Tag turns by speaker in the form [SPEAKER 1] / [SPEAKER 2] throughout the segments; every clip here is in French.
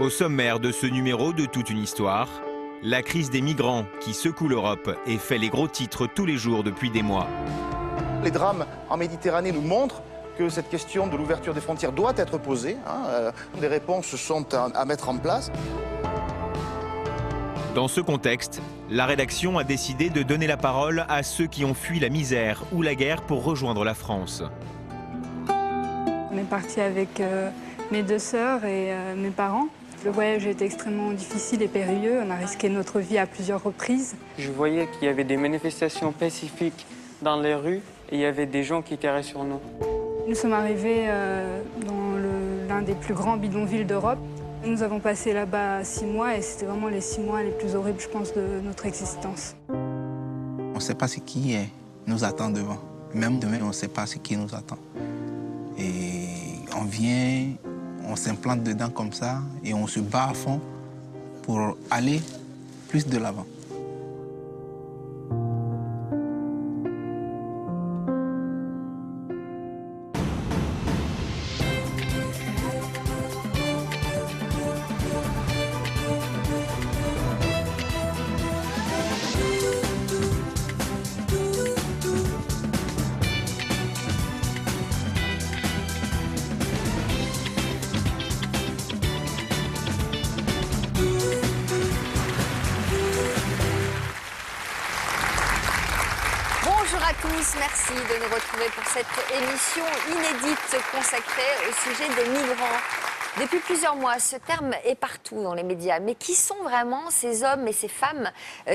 [SPEAKER 1] Au sommaire de ce numéro de Toute une histoire, la crise des migrants qui secoue l'Europe et fait les gros titres tous les jours depuis des mois.
[SPEAKER 2] Les drames en Méditerranée nous montrent que cette question de l'ouverture des frontières doit être posée. Des réponses sont à mettre en place.
[SPEAKER 1] Dans ce contexte, la rédaction a décidé de donner la parole à ceux qui ont fui la misère ou la guerre pour rejoindre la France.
[SPEAKER 3] On est parti avec mes deux sœurs et mes parents. Le voyage était extrêmement difficile et périlleux. On a risqué notre vie à plusieurs reprises.
[SPEAKER 4] Je voyais qu'il y avait des manifestations pacifiques dans les rues et il y avait des gens qui tiraient sur nous.
[SPEAKER 3] Nous sommes arrivés dans l'un des plus grands bidonvilles d'Europe. Nous avons passé là-bas 6 mois et c'était vraiment les 6 mois les plus horribles, je pense, de notre existence.
[SPEAKER 5] On ne sait pas ce qui nous attend devant. Même demain, on ne sait pas ce qui nous attend. Et on vient, on s'implante dedans comme ça et on se bat à fond pour aller plus de l'avant.
[SPEAKER 6] Bonjour à tous, merci de nous retrouver pour cette émission inédite consacrée au sujet des migrants. Depuis plusieurs mois, ce terme est partout dans les médias. Mais qui sont vraiment ces hommes et ces femmes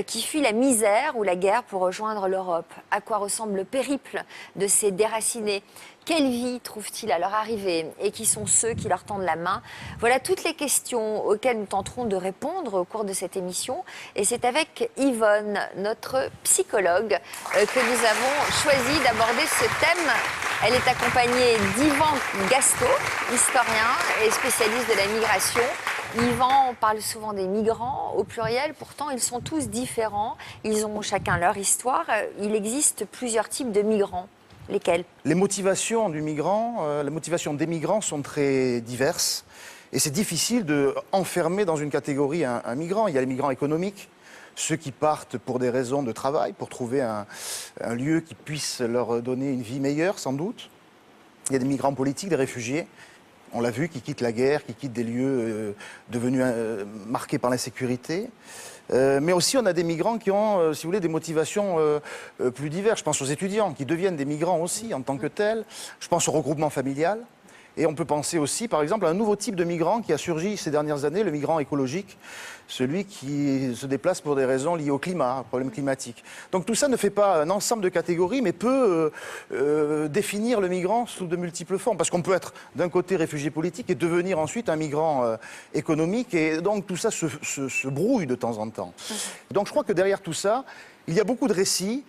[SPEAKER 6] qui fuient la misère ou la guerre pour rejoindre l'Europe? À quoi ressemble le périple de ces déracinés? Quelle vie trouvent-ils à leur arrivée? Et qui sont ceux qui leur tendent la main? Voilà toutes les questions auxquelles nous tenterons de répondre au cours de cette émission. Et c'est avec Yvonne, notre psychologue, que nous avons choisi d'aborder ce thème. Elle est accompagnée d'Yvan Gasto, historien et spécialiste de la migration. Yvan parle souvent des migrants au pluriel, pourtant ils sont tous différents. Ils ont chacun leur histoire. Il existe plusieurs types de migrants. Lesquels?
[SPEAKER 2] Les motivations du migrant, les motivations des migrants sont très diverses. Et c'est difficile d'enfermer dans une catégorie un migrant. Il y a les migrants économiques, ceux qui partent pour des raisons de travail, pour trouver un lieu qui puisse leur donner une vie meilleure, sans doute. Il y a des migrants politiques, des réfugiés, on l'a vu, qui quittent la guerre, qui quittent des lieux devenus marqués par l'insécurité. Mais aussi, on a des migrants qui ont, si vous voulez, des motivations plus diverses. Je pense aux étudiants qui deviennent des migrants aussi en tant que tels. Je pense au regroupement familial. Et on peut penser aussi, par exemple, à un nouveau type de migrant qui a surgi ces dernières années, le migrant écologique, celui qui se déplace pour des raisons liées au climat, problèmes climatiques. Donc tout ça ne fait pas un ensemble de catégories, mais peut définir le migrant sous de multiples formes. Parce qu'on peut être d'un côté réfugié politique et devenir ensuite un migrant économique. Et donc tout ça se brouille de temps en temps. Donc je crois que derrière tout ça, il y a beaucoup de récits,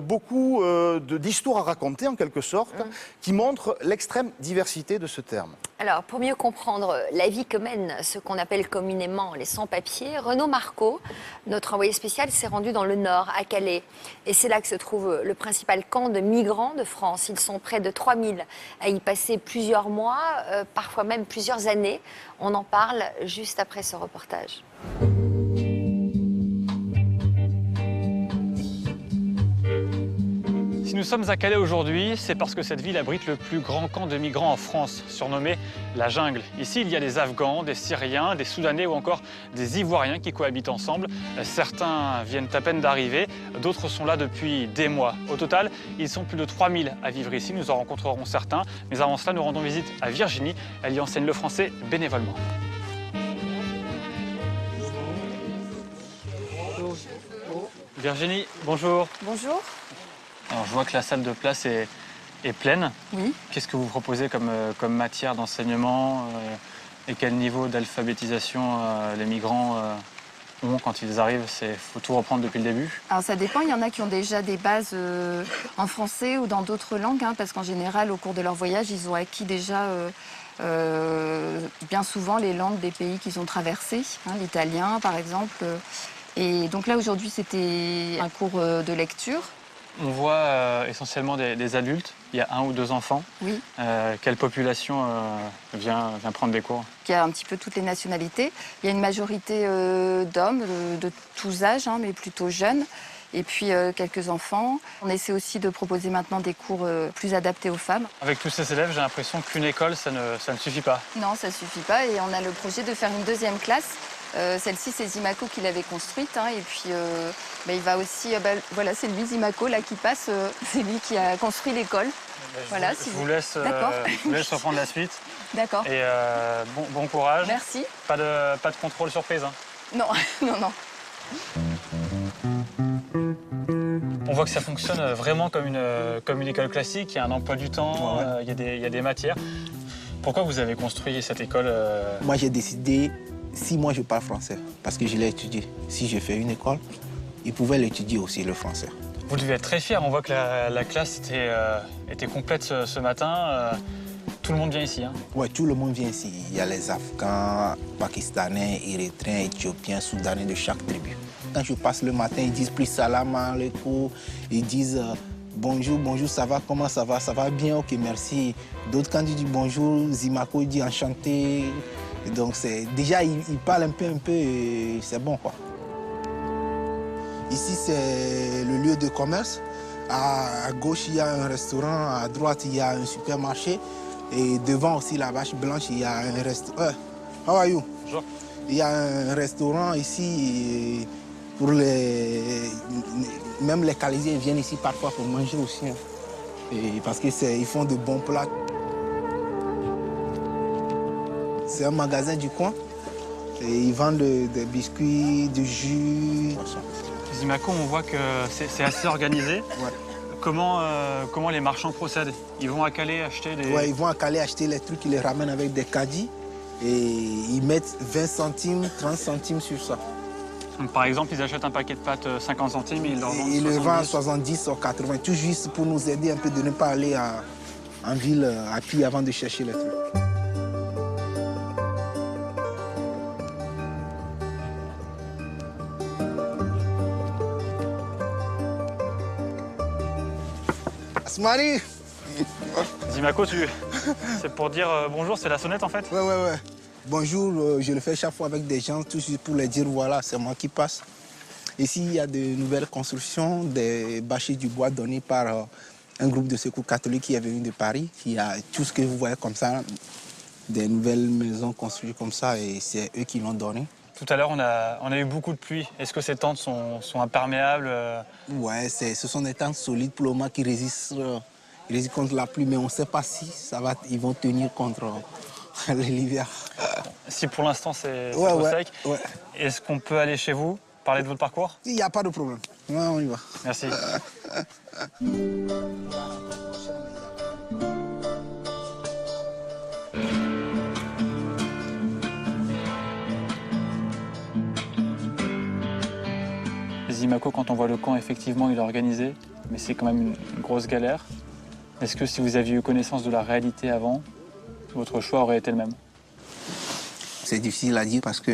[SPEAKER 2] beaucoup d'histoires à raconter en quelque sorte, qui montrent l'extrême diversité de ce terme.
[SPEAKER 6] Alors, pour mieux comprendre la vie que mènent ce qu'on appelle communément les sans-papiers, Renaud Marco, notre envoyé spécial, s'est rendu dans le Nord, à Calais. Et c'est là que se trouve le principal camp de migrants de France. Ils sont près de 3000 à y passer plusieurs mois, parfois même plusieurs années. On en parle juste après ce reportage.
[SPEAKER 7] Si nous sommes à Calais aujourd'hui, c'est parce que cette ville abrite le plus grand camp de migrants en France, surnommé la jungle. Ici, il y a des Afghans, des Syriens, des Soudanais ou encore des Ivoiriens qui cohabitent ensemble. Certains viennent à peine d'arriver, d'autres sont là depuis des mois. Au total, ils sont plus de 3000 à vivre ici, nous en rencontrerons certains. Mais avant cela, nous rendons visite à Virginie. Elle y enseigne le français bénévolement. Virginie, bonjour.
[SPEAKER 6] Bonjour.
[SPEAKER 7] Alors, je vois que la salle de classe est pleine.
[SPEAKER 6] Oui.
[SPEAKER 7] Qu'est-ce que vous proposez comme matière d'enseignement et quel niveau d'alphabétisation les migrants ont quand ils arrivent? Il faut tout reprendre depuis le début?
[SPEAKER 8] Alors ça dépend, il y en a qui ont déjà des bases en français ou dans d'autres langues, parce qu'en général, au cours de leur voyage, ils ont acquis déjà bien souvent les langues des pays qu'ils ont traversés, l'italien par exemple. Et donc là, aujourd'hui, c'était un cours de lecture.
[SPEAKER 7] On voit essentiellement des adultes. Il y a 1 ou 2 enfants.
[SPEAKER 8] Oui.
[SPEAKER 7] Quelle population vient prendre des cours?
[SPEAKER 8] Il y a un petit peu toutes les nationalités. Il y a une majorité d'hommes de tous âges, hein, mais plutôt jeunes. Et puis quelques enfants. On essaie aussi de proposer maintenant des cours plus adaptés aux femmes.
[SPEAKER 7] Avec tous ces élèves, j'ai l'impression qu'une école, ça ne suffit pas.
[SPEAKER 8] Non, ça ne suffit pas. Et on a le projet de faire une 2e classe. Celle-ci, c'est Zimaco qui l'avait construite. Hein, et puis, il va aussi... voilà, c'est lui, Zimaco, là, qui passe. C'est lui qui a construit l'école. Voilà,
[SPEAKER 7] Je vous laisse reprendre la suite.
[SPEAKER 8] D'accord.
[SPEAKER 7] Et bon courage.
[SPEAKER 8] Merci.
[SPEAKER 7] Pas de contrôle surprise. Hein.
[SPEAKER 8] Non, non, non.
[SPEAKER 7] On voit que ça fonctionne vraiment comme une école classique. Il y a un emploi du temps, il y a des matières. Pourquoi vous avez construit cette école
[SPEAKER 5] Moi, j'ai décidé, si moi je parle français, parce que je l'ai étudié. Si je fais une école, ils pouvaient l'étudier aussi, le français.
[SPEAKER 7] Vous devez être très fier. On voit que la classe était complète ce matin. Tout le monde vient ici. Hein.
[SPEAKER 5] Oui, tout le monde vient ici. Il y a les Afghans, Pakistanais, Érythréens, Éthiopiens, Soudanais de chaque tribu. Quand je passe le matin, ils disent plus salam alaikum, ils disent bonjour, bonjour, ça va, comment ça va bien, ok, merci. D'autres, quand ils disent bonjour, Zimaco, il dit enchanté. Et donc, déjà, ils parlent un peu, et c'est bon, quoi. Ici, c'est le lieu de commerce. À gauche, il y a un restaurant, à droite, il y a un supermarché. Et devant aussi, la vache blanche, il y a un restaurant. How are you?
[SPEAKER 7] Bonjour.
[SPEAKER 5] Il y a un restaurant ici. Et pour même les Calaisiens viennent ici parfois pour manger aussi. Hein. Et parce qu'ils font de bons plats. C'est un magasin du coin. Et ils vendent des biscuits, du jus.
[SPEAKER 7] Zimaco, on voit que c'est assez organisé.
[SPEAKER 5] Ouais.
[SPEAKER 7] Comment les marchands procèdent? Ils vont à Calais acheter des...
[SPEAKER 5] Ouais, ils vont à Calais acheter les trucs, ils les ramènent avec des caddies. Et ils mettent 20 centimes, 30 centimes sur ça.
[SPEAKER 7] Donc, par exemple, ils achètent un paquet de pâtes 50 centimes et ils leur vendent 70.
[SPEAKER 5] Ils le vendent 70 ou 80, tout juste pour nous aider un peu de ne pas aller en ville à pied avant de chercher les trucs. Asmani!
[SPEAKER 7] Zimaco, c'est pour dire bonjour, c'est la sonnette en fait?
[SPEAKER 5] Ouais. Bonjour, je le fais chaque fois avec des gens, tout juste pour leur dire voilà, c'est moi qui passe. Ici, il y a de nouvelles constructions, des bâchers du bois donnés par un groupe de secours catholique qui est venu de Paris, qui a tout ce que vous voyez comme ça, des nouvelles maisons construites comme ça, et c'est eux qui l'ont donné.
[SPEAKER 7] Tout à l'heure, on a eu beaucoup de pluie. Est-ce que ces tentes sont imperméables?
[SPEAKER 5] Ouais, ce sont des tentes solides pour le moment qui résistent contre la pluie, mais on ne sait pas si ils vont tenir contre l'hiver.
[SPEAKER 7] Si pour l'instant c'est trop sec, est-ce qu'on peut aller chez vous, parler de votre parcours?
[SPEAKER 5] Il n'y a pas de problème. Ouais, on y va.
[SPEAKER 7] Merci. Zimaco, quand on voit le camp, effectivement, il est organisé, mais c'est quand même une grosse galère. Est-ce que si vous aviez eu connaissance de la réalité avant, votre choix aurait été le même?
[SPEAKER 5] C'est difficile à dire parce que,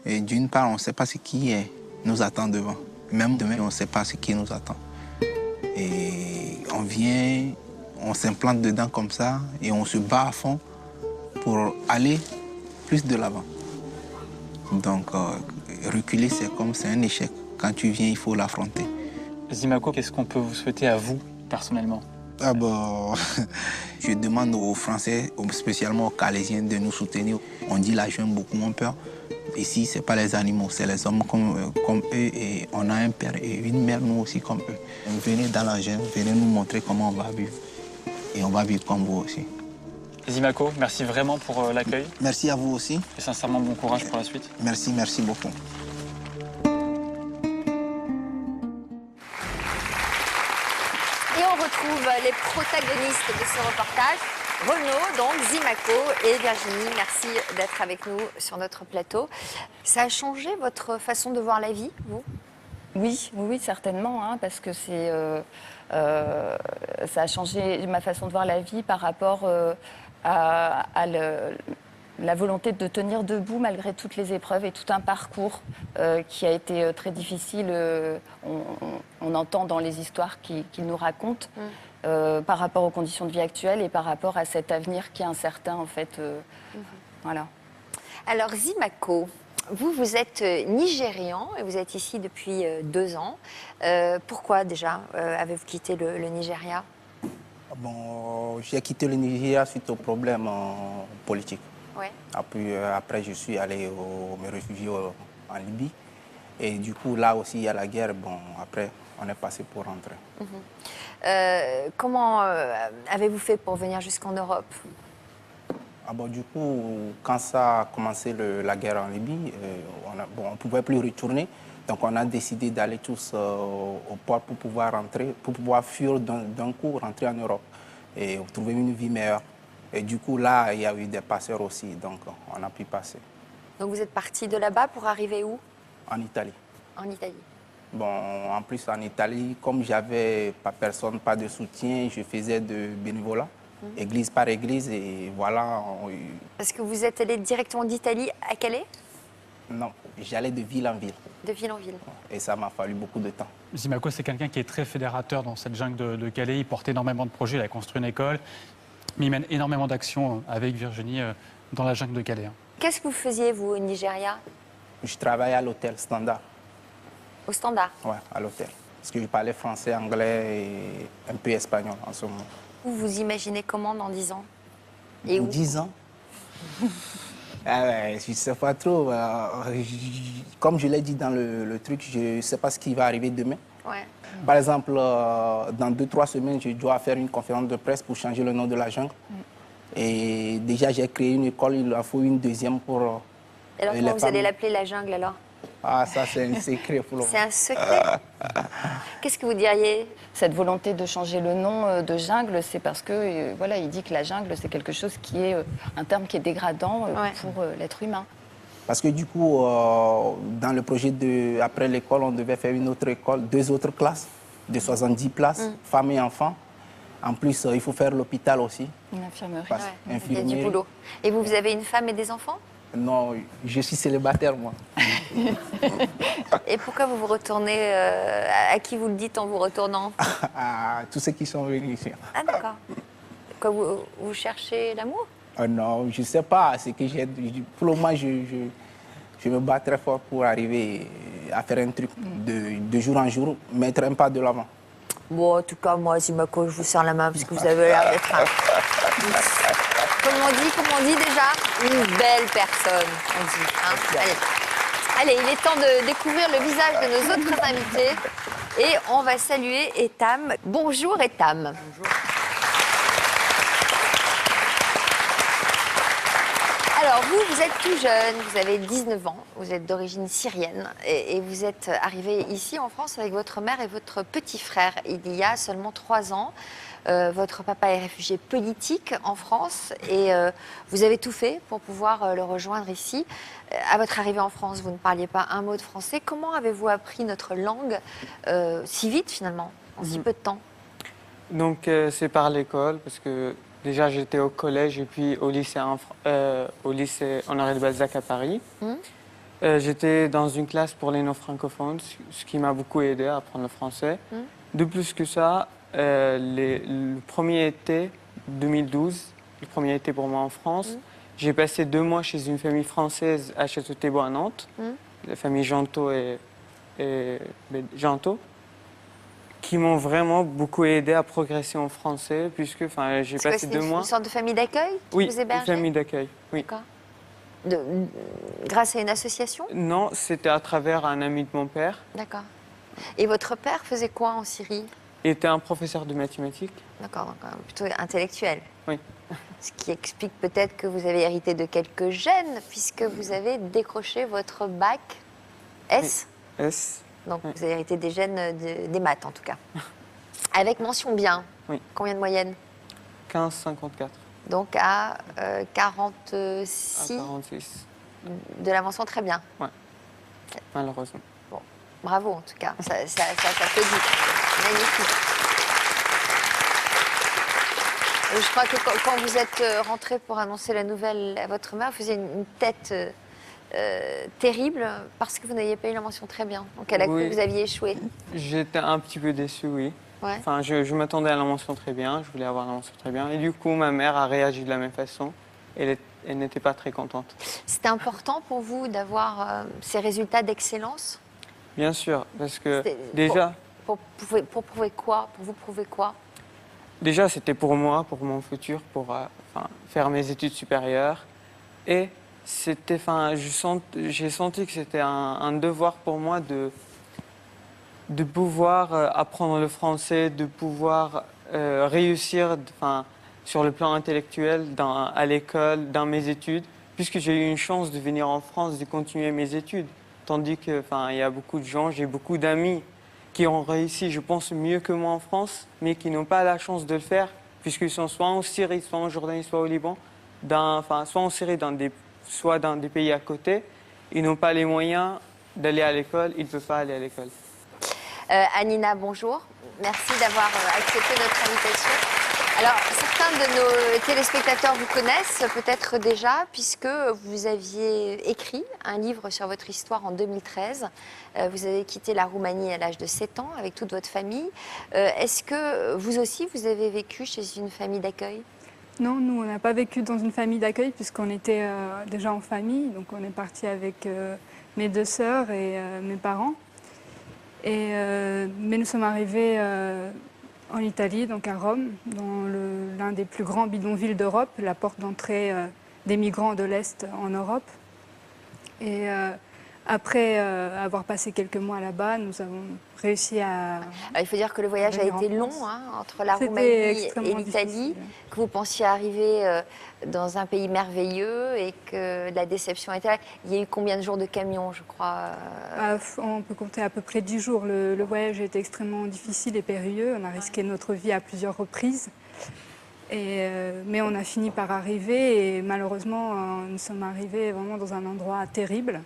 [SPEAKER 5] d'une part, on ne sait pas ce qui nous attend devant. Même demain, on ne sait pas ce qui nous attend. Et on vient, on s'implante dedans comme ça et on se bat à fond pour aller plus de l'avant. Donc, reculer, c'est un échec. Quand tu viens, il faut l'affronter.
[SPEAKER 7] Zimaco, qu'est-ce qu'on peut vous souhaiter à vous, personnellement?
[SPEAKER 5] Je demande aux Français, spécialement aux Calaisiens, de nous soutenir. On dit la jungle, beaucoup ont peur. Ici, ce n'est pas les animaux, c'est les hommes comme eux. Et on a un père et une mère, nous aussi, comme eux. Venez dans la jungle, venez nous montrer comment on va vivre. Et on va vivre comme vous aussi.
[SPEAKER 7] Zimaco, merci vraiment pour l'accueil.
[SPEAKER 5] Merci à vous aussi.
[SPEAKER 7] Et sincèrement, bon courage pour la suite.
[SPEAKER 5] Merci beaucoup.
[SPEAKER 6] Et on retrouve les protagonistes de ce reportage. Renaud, donc, Zimaco et Virginie, merci d'être avec nous sur notre plateau. Ça a changé votre façon de voir la vie, vous?
[SPEAKER 8] Oui, certainement, hein, parce que ça a changé ma façon de voir la vie par rapport à la volonté de tenir debout malgré toutes les épreuves et tout un parcours qui a été très difficile. On entend dans les histoires qu'il nous raconte par rapport aux conditions de vie actuelles et par rapport à cet avenir qui est incertain en fait. Voilà.
[SPEAKER 6] Alors Zimako, vous êtes nigérian et vous êtes ici depuis 2 ans. Pourquoi déjà avez-vous quitté le Nigeria?
[SPEAKER 5] Bon, j'ai quitté le Nigeria suite aux problèmes politiques.
[SPEAKER 6] Ouais.
[SPEAKER 5] Après, je suis allé me réfugier en Libye. Et du coup, là aussi, il y a la guerre. Bon, après, on est passé pour rentrer.
[SPEAKER 6] Comment avez-vous fait pour venir jusqu'en Europe?
[SPEAKER 5] Bon, du coup, quand ça a commencé la guerre en Libye, on ne pouvait plus retourner. Donc, on a décidé d'aller tous au port pour pouvoir rentrer, pour pouvoir fuir d'un coup, rentrer en Europe et trouver une vie meilleure. Et du coup, là, il y a eu des passeurs aussi, donc on a pu passer.
[SPEAKER 6] Donc, vous êtes parti de là-bas pour arriver où?
[SPEAKER 5] En Italie.
[SPEAKER 6] En Italie.
[SPEAKER 5] Bon, en plus, en Italie, comme j'avais pas personne, pas de soutien, je faisais de bénévolat, église par église, et voilà.
[SPEAKER 6] Parce que vous êtes allé directement d'Italie à Calais?
[SPEAKER 5] Non, j'allais de ville en ville.
[SPEAKER 6] De ville en ville.
[SPEAKER 5] Et ça m'a fallu beaucoup de temps.
[SPEAKER 7] Zimako, c'est quelqu'un qui est très fédérateur dans cette jungle de Calais. Il porte énormément de projets, il a construit une école, mais il mène énormément d'actions avec Virginie dans la jungle de Calais.
[SPEAKER 6] Qu'est-ce que vous faisiez, vous, au Nigeria?
[SPEAKER 5] Je travaillais à l'hôtel Standard.
[SPEAKER 6] Au Standard?
[SPEAKER 5] Ouais, à l'hôtel. Parce que je parlais français, anglais et un peu espagnol en ce moment.
[SPEAKER 6] Vous vous imaginez comment dans 10 ans? Et où?
[SPEAKER 5] 10 ans je ne sais pas trop. Comme je l'ai dit dans le truc, je ne sais pas ce qui va arriver demain.
[SPEAKER 6] Ouais.
[SPEAKER 5] Par exemple, dans 2-3 semaines, je dois faire une conférence de presse pour changer le nom de la jungle. Et déjà, j'ai créé une école, il en faut une deuxième pour...
[SPEAKER 6] Et alors, comment vous allez l'appeler, la jungle, alors?
[SPEAKER 5] Ah, ça, c'est un secret pour le moment.
[SPEAKER 6] C'est un secret? Qu'est-ce que vous diriez?
[SPEAKER 8] Cette volonté de changer le nom de jungle, c'est parce que voilà, il dit que la jungle, c'est quelque chose qui est un terme qui est dégradant pour l'être humain.
[SPEAKER 5] Parce que du coup, dans le projet après l'école, on devait faire une autre école, 2 autres classes de 70 places, femmes et enfants. En plus, il faut faire l'hôpital aussi.
[SPEAKER 8] Une infirmerie.
[SPEAKER 6] Il y a du boulot. Et vous avez une femme et des enfants?
[SPEAKER 5] Non, je suis célibataire, moi.
[SPEAKER 6] Et pourquoi vous vous retournez à qui vous le dites en vous retournant?
[SPEAKER 5] À tous ceux qui sont venus ici.
[SPEAKER 6] Ah, d'accord. Quoi, vous cherchez l'amour?
[SPEAKER 5] Non, je ne sais pas. C'est que pour le moment, je me bats très fort pour arriver à faire un truc de jour en jour, mettre un pas de l'avant.
[SPEAKER 6] Bon, en tout cas, moi, Zimako, je vous serre la main parce que vous avez l'air d'être Comment on dit déjà? Une belle personne, on dit. Hein. Allez, il est temps de découvrir le visage de nos autres invités. Et on va saluer Etam. Bonjour Etam. Bonjour. Alors vous êtes tout jeune, vous avez 19 ans, vous êtes d'origine syrienne et vous êtes arrivé ici en France avec votre mère et votre petit frère il y a seulement 3 ans. Votre papa est réfugié politique en France et vous avez tout fait pour pouvoir le rejoindre ici. À votre arrivée en France, vous ne parliez pas un mot de français. Comment avez-vous appris notre langue si vite finalement, en si peu de temps?
[SPEAKER 4] Donc c'est par l'école parce que déjà j'étais au collège et puis au lycée Honoré de Balzac à Paris. J'étais dans une classe pour les non-francophones, ce qui m'a beaucoup aidé à apprendre le français. De plus que ça, le premier été 2012, le premier été pour moi en France, j'ai passé 2 mois chez une famille française à Château-Thébon à Nantes, la famille Janto et Janto, qui m'ont vraiment beaucoup aidé à progresser en français, puisque j'ai passé 2 mois...
[SPEAKER 6] Une sorte de famille d'accueil qui vous hébergeait?
[SPEAKER 4] Oui, une famille d'accueil, oui.
[SPEAKER 6] D'accord. Grâce à une association?
[SPEAKER 4] Non, c'était à travers un ami de mon père.
[SPEAKER 6] D'accord. Et votre père faisait quoi en Syrie?
[SPEAKER 4] Il était un professeur de mathématiques.
[SPEAKER 6] D'accord, donc plutôt intellectuel.
[SPEAKER 4] Oui.
[SPEAKER 6] Ce qui explique peut-être que vous avez hérité de quelques gènes, puisque vous avez décroché votre bac S.
[SPEAKER 4] Oui. S.
[SPEAKER 6] Donc vous avez hérité des gènes des maths en tout cas. Avec mention bien.
[SPEAKER 4] Oui.
[SPEAKER 6] Combien de moyenne?
[SPEAKER 4] 15,54.
[SPEAKER 6] Donc à 46.
[SPEAKER 4] À 46.
[SPEAKER 6] De la mention très bien.
[SPEAKER 4] Ouais. Malheureusement.
[SPEAKER 6] Bon, bravo en tout cas. Ça fait dit. Magnifique. Je crois que quand vous êtes rentré pour annoncer la nouvelle à votre mère, vous faisiez une tête terrible parce que vous n'aviez pas eu la mention très bien. Donc elle a cru que vous aviez échoué.
[SPEAKER 4] J'étais un petit peu déçu, oui.
[SPEAKER 6] Ouais.
[SPEAKER 4] Enfin, je m'attendais à la mention très bien, je voulais avoir la mention très bien. Et du coup, ma mère a réagi de la même façon. Elle n'était pas très contente.
[SPEAKER 6] C'était important pour vous d'avoir ces résultats d'excellence?
[SPEAKER 4] Bien sûr, parce que déjà...
[SPEAKER 6] Pour prouver quoi? Pour vous prouver quoi?
[SPEAKER 4] Déjà, c'était pour moi, pour mon futur, pour faire mes études supérieures. Et c'était, j'ai senti que c'était un devoir pour moi de pouvoir apprendre le français, de pouvoir réussir sur le plan intellectuel à l'école, dans mes études, puisque j'ai eu une chance de venir en France, de continuer mes études. Tandis que, il y a beaucoup de gens, j'ai beaucoup d'amis qui ont réussi, je pense, mieux que moi en France, mais qui n'ont pas la chance de le faire, puisqu'ils sont soit en Syrie, soit en Jordanie, soit au Liban, soit en Syrie, soit dans des pays à côté. Ils n'ont pas les moyens d'aller à l'école, ils ne peuvent pas aller à l'école.
[SPEAKER 6] Anina, bonjour. Merci d'avoir accepté notre invitation. Alors, certains de nos téléspectateurs vous connaissent peut-être déjà, puisque vous aviez écrit un livre sur votre histoire en 2013. Vous avez quitté la Roumanie à l'âge de 7 ans avec toute votre famille. Est-ce que vous aussi, vous avez vécu chez une famille d'accueil?
[SPEAKER 3] Non, nous, on n'a pas vécu dans une famille d'accueil puisqu'on était déjà en famille. Donc, on est parti avec mes 2 sœurs et mes parents. Mais nous sommes arrivés en Italie, donc à Rome, dans l'un des plus grands bidonvilles d'Europe, la porte d'entrée des migrants de l'Est en Europe. Et après avoir passé quelques mois là-bas, nous avons réussi à...
[SPEAKER 6] Il faut dire que le voyage a été long, entre la Roumanie et l'Italie, que vous pensiez arriver dans un pays merveilleux et que la déception était là. Il y a eu combien de jours de camion, je crois
[SPEAKER 3] On peut compter à peu près 10 jours. Le voyage a été extrêmement difficile et périlleux. On a risqué notre vie à plusieurs reprises. Mais on a fini par arriver et malheureusement, nous sommes arrivés vraiment dans un endroit terrible.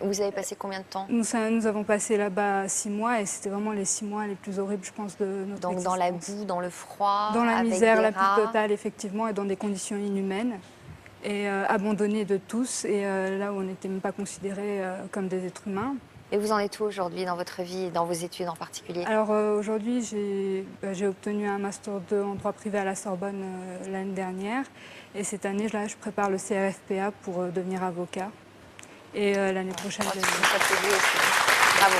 [SPEAKER 6] Vous avez passé combien de temps?
[SPEAKER 3] Nous avons passé là-bas 6 mois et c'était vraiment les 6 mois les plus horribles, je pense, de notre existence.
[SPEAKER 6] Donc dans la boue, dans le froid,
[SPEAKER 3] dans la
[SPEAKER 6] avec
[SPEAKER 3] misère
[SPEAKER 6] des
[SPEAKER 3] la
[SPEAKER 6] rats.
[SPEAKER 3] plus totale, effectivement, et dans des conditions inhumaines. Et abandonnés de tous, et là où on n'était même pas considérés comme des êtres humains.
[SPEAKER 6] Et vous en êtes où aujourd'hui dans votre vie et dans vos études en particulier?
[SPEAKER 3] Alors aujourd'hui, j'ai obtenu un Master 2 en droit privé à la Sorbonne l'année dernière. Et cette année, là, je prépare le CRFPA pour devenir avocat. Et l'année prochaine,
[SPEAKER 6] Bravo.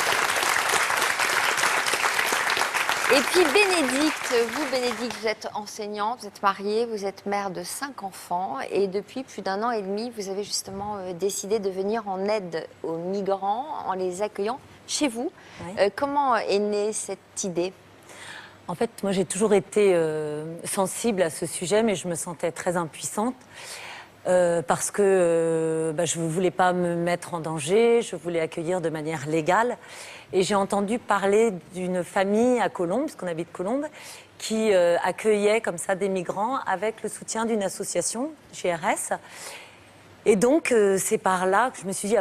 [SPEAKER 6] Et puis Bénédicte, vous êtes enseignante, vous êtes mariée, vous êtes mère de 5 enfants. Et depuis plus d'1 an et demi, vous avez justement décidé de venir en aide aux migrants en les accueillant chez vous.
[SPEAKER 9] Oui.
[SPEAKER 6] Comment est née cette idée?
[SPEAKER 9] En fait, moi, j'ai toujours été sensible à ce sujet, mais je me sentais très impuissante. Parce que je ne voulais pas me mettre en danger, je voulais accueillir de manière légale. Et j'ai entendu parler d'une famille à Colombes, parce qu'on habite Colombes, qui accueillait comme ça des migrants avec le soutien d'une association, GRS. Et donc, c'est par là que je me suis dit,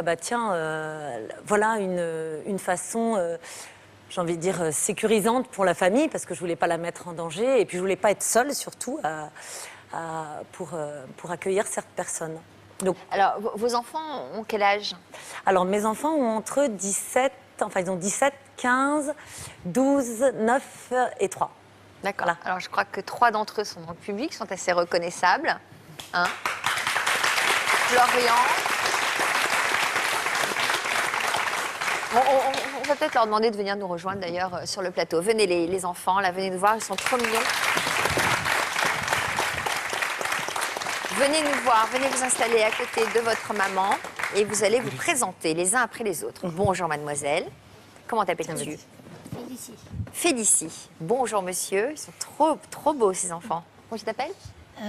[SPEAKER 9] voilà une façon, j'ai envie de dire, sécurisante pour la famille, parce que je ne voulais pas la mettre en danger, et puis je ne voulais pas être seule, surtout, pour accueillir cette personne. Donc,
[SPEAKER 6] alors, vos enfants ont quel âge?
[SPEAKER 9] Alors, mes enfants ont entre 17, ils ont 17, 15, 12, 9 et 3.
[SPEAKER 6] D'accord. Voilà. Alors, je crois que 3 d'entre eux sont dans le public, sont assez reconnaissables. Florian. On va peut-être leur demander de venir nous rejoindre d'ailleurs sur le plateau. Venez les enfants, là, venez nous voir, ils sont trop mignons. Venez nous voir, venez vous installer à côté de votre maman et vous allez vous présenter les uns après les autres. Bonjour mademoiselle, comment t'appelles-tu?
[SPEAKER 10] Félicie.
[SPEAKER 6] Félicie. Bonjour monsieur, ils sont trop beaux ces enfants. Comment tu t'appelles?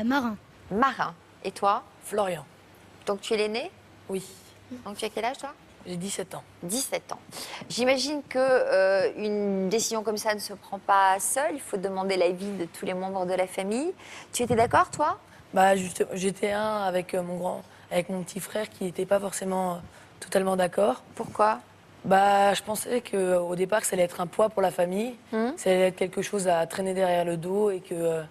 [SPEAKER 10] Marin.
[SPEAKER 6] Marin. Et toi?
[SPEAKER 11] Florian.
[SPEAKER 6] Donc tu es l'aîné?
[SPEAKER 11] Oui.
[SPEAKER 6] Donc tu as quel âge toi?
[SPEAKER 11] J'ai 17 ans.
[SPEAKER 6] 17 ans. J'imagine qu'une décision comme ça ne se prend pas seule, il faut demander l'avis de tous les membres de la famille. Tu étais d'accord toi?
[SPEAKER 11] J'étais avec mon petit frère qui n'était pas forcément totalement d'accord.
[SPEAKER 6] Pourquoi?
[SPEAKER 11] Je pensais qu'au départ, ça allait être un poids pour la famille. Ça allait être quelque chose à traîner derrière le dos et que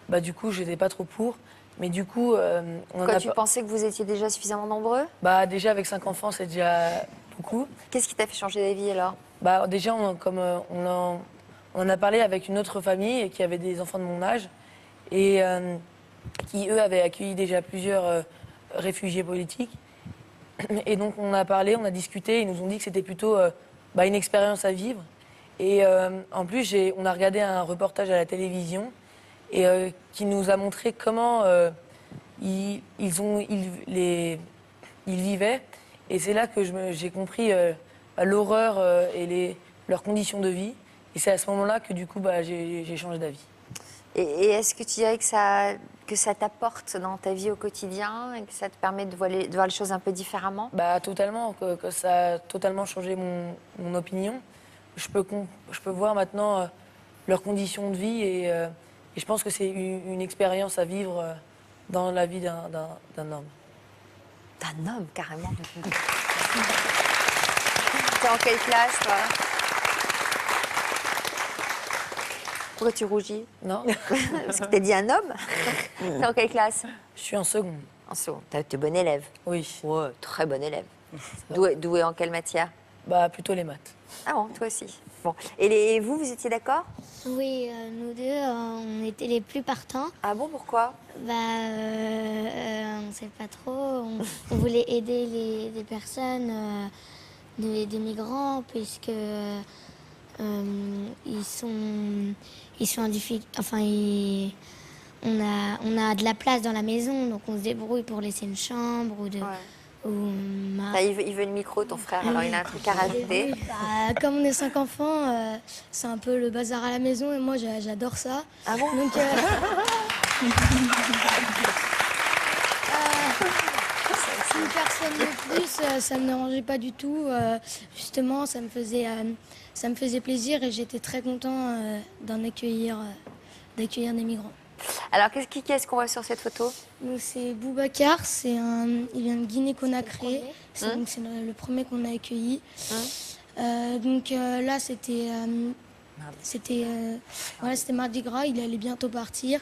[SPEAKER 11] bah, du coup, j'étais pas trop pour. Mais du coup, on en
[SPEAKER 6] Quand
[SPEAKER 11] a
[SPEAKER 6] tu pensais que vous étiez déjà suffisamment nombreux?
[SPEAKER 11] bah, déjà, avec 5 enfants, c'est déjà beaucoup.
[SPEAKER 6] Qu'est-ce qui t'a fait changer d'avis alors?
[SPEAKER 11] Bah, déjà, on en a parlé avec une autre famille qui avait des enfants de mon âge et qui, eux, avaient accueilli déjà plusieurs réfugiés politiques. Et donc, on a parlé, on a discuté, ils nous ont dit que c'était plutôt bah, une expérience à vivre. Et en plus, on a regardé un reportage à la télévision et qui nous a montré comment ils vivaient. Et c'est là que j'ai compris l'horreur et leurs conditions de vie. Et c'est à ce moment-là que du coup, bah, j'ai changé d'avis.
[SPEAKER 6] Et est-ce que tu dirais que ça t'apporte dans ta vie au quotidien et que ça te permet de voir les choses un peu différemment?
[SPEAKER 11] Bah, totalement, que ça a totalement changé mon opinion. Je peux voir maintenant leurs conditions de vie et je pense que c'est une expérience à vivre dans la vie d'un homme.
[SPEAKER 6] D'un homme, carrément. T'es en quelle classe, toi? Pourquoi tu rougis?
[SPEAKER 11] Non.
[SPEAKER 6] Parce que t'as dit un homme. T'es en quelle classe?
[SPEAKER 11] Je suis en seconde.
[SPEAKER 6] En seconde. T'es bon élève?
[SPEAKER 11] Oui.
[SPEAKER 6] Ouais, très bon élève. Doué en quelle matière?
[SPEAKER 11] Bah, plutôt les maths.
[SPEAKER 6] Ah bon, toi aussi. Bon. Et vous étiez d'accord?
[SPEAKER 10] Oui, nous deux, on était les plus partants.
[SPEAKER 6] Ah bon, pourquoi?
[SPEAKER 10] Bah, on sait pas trop. On voulait aider les personnes, des migrants, puisque ils sont en difficulté. Enfin, on a de la place dans la maison, donc on se débrouille pour laisser une chambre ou de.
[SPEAKER 6] Ouais.
[SPEAKER 10] Bah,
[SPEAKER 6] il veut le micro, ton frère, alors il a un truc à rajouter.
[SPEAKER 10] Bah, comme on est 5 enfants, c'est un peu le bazar à la maison et moi j'adore ça.
[SPEAKER 6] Ah bon?
[SPEAKER 10] Donc, si personne de plus, ça me dérangeait pas du tout. Justement, ça me faisait plaisir et j'étais très content d'accueillir des migrants.
[SPEAKER 6] Alors, qu'est-ce qu'on voit sur cette photo?
[SPEAKER 10] C'est Boubacar, il vient de Guinée-Conakry. Donc c'est le premier qu'on a accueilli. Là, c'était Mardi Gras, il allait bientôt partir.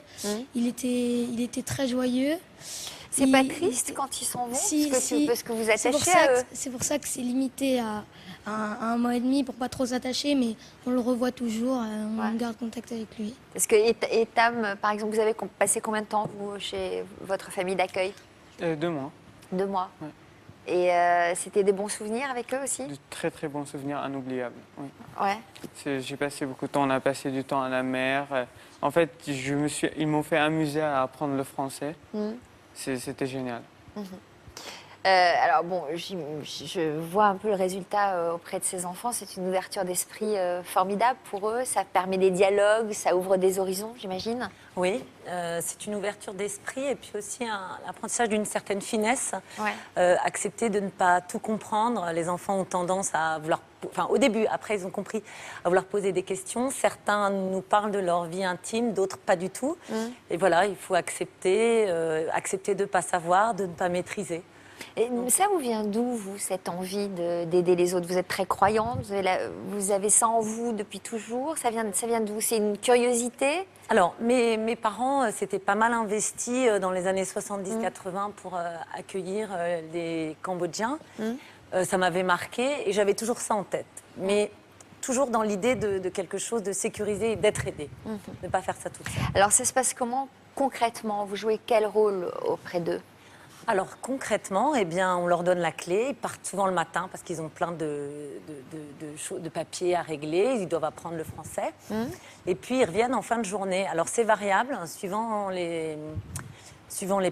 [SPEAKER 10] Il était très joyeux.
[SPEAKER 6] C'est pas triste quand ils s'en vont parce que vous attachez à eux?
[SPEAKER 10] C'est pour ça que c'est limité à 1 mois et demi pour pas trop s'attacher, mais on le revoit toujours, on garde contact avec lui.
[SPEAKER 6] Parce que Etam, par exemple, vous avez passé combien de temps, vous, chez votre famille d'accueil?
[SPEAKER 4] 2 mois.
[SPEAKER 6] 2 mois.
[SPEAKER 4] Ouais.
[SPEAKER 6] Et c'était des bons souvenirs avec eux aussi?
[SPEAKER 4] De très très bons souvenirs, inoubliables. Oui.
[SPEAKER 6] Ouais.
[SPEAKER 4] J'ai passé beaucoup de temps, on a passé du temps à la mer. En fait, ils m'ont fait amuser à apprendre le français. C'était génial.
[SPEAKER 6] Alors bon, je vois un peu le résultat auprès de ces enfants. C'est une ouverture d'esprit formidable pour eux. Ça permet des dialogues, ça ouvre des horizons, j'imagine.
[SPEAKER 9] Oui, c'est une ouverture d'esprit et puis aussi l'apprentissage d'une certaine finesse.
[SPEAKER 6] Ouais.
[SPEAKER 9] Accepter de ne pas tout comprendre. Les enfants ont tendance à vouloir, enfin au début, après ils ont compris, à vouloir poser des questions. Certains nous parlent de leur vie intime, d'autres pas du tout. Et voilà, il faut accepter de ne pas savoir, de ne pas maîtriser.
[SPEAKER 6] Et ça vous vient d'où, vous, cette envie d'aider les autres? Vous êtes très croyante, vous avez ça en vous depuis toujours? Ça vient d'où? C'est une curiosité?
[SPEAKER 9] Alors, mes parents s'étaient pas mal investis dans les années 70-80 pour accueillir les Cambodgiens. Ça m'avait marqué et j'avais toujours ça en tête. Mais toujours dans l'idée de quelque chose de sécurisé et d'être aidé. De ne pas faire ça toute seule.
[SPEAKER 6] Alors, ça se passe comment concrètement? Vous jouez quel rôle auprès d'eux?
[SPEAKER 9] Alors concrètement, eh bien, on leur donne la clé. Ils partent souvent le matin parce qu'ils ont plein de papiers à régler. Ils doivent apprendre le français. Et puis ils reviennent en fin de journée. Alors c'est variable, suivant les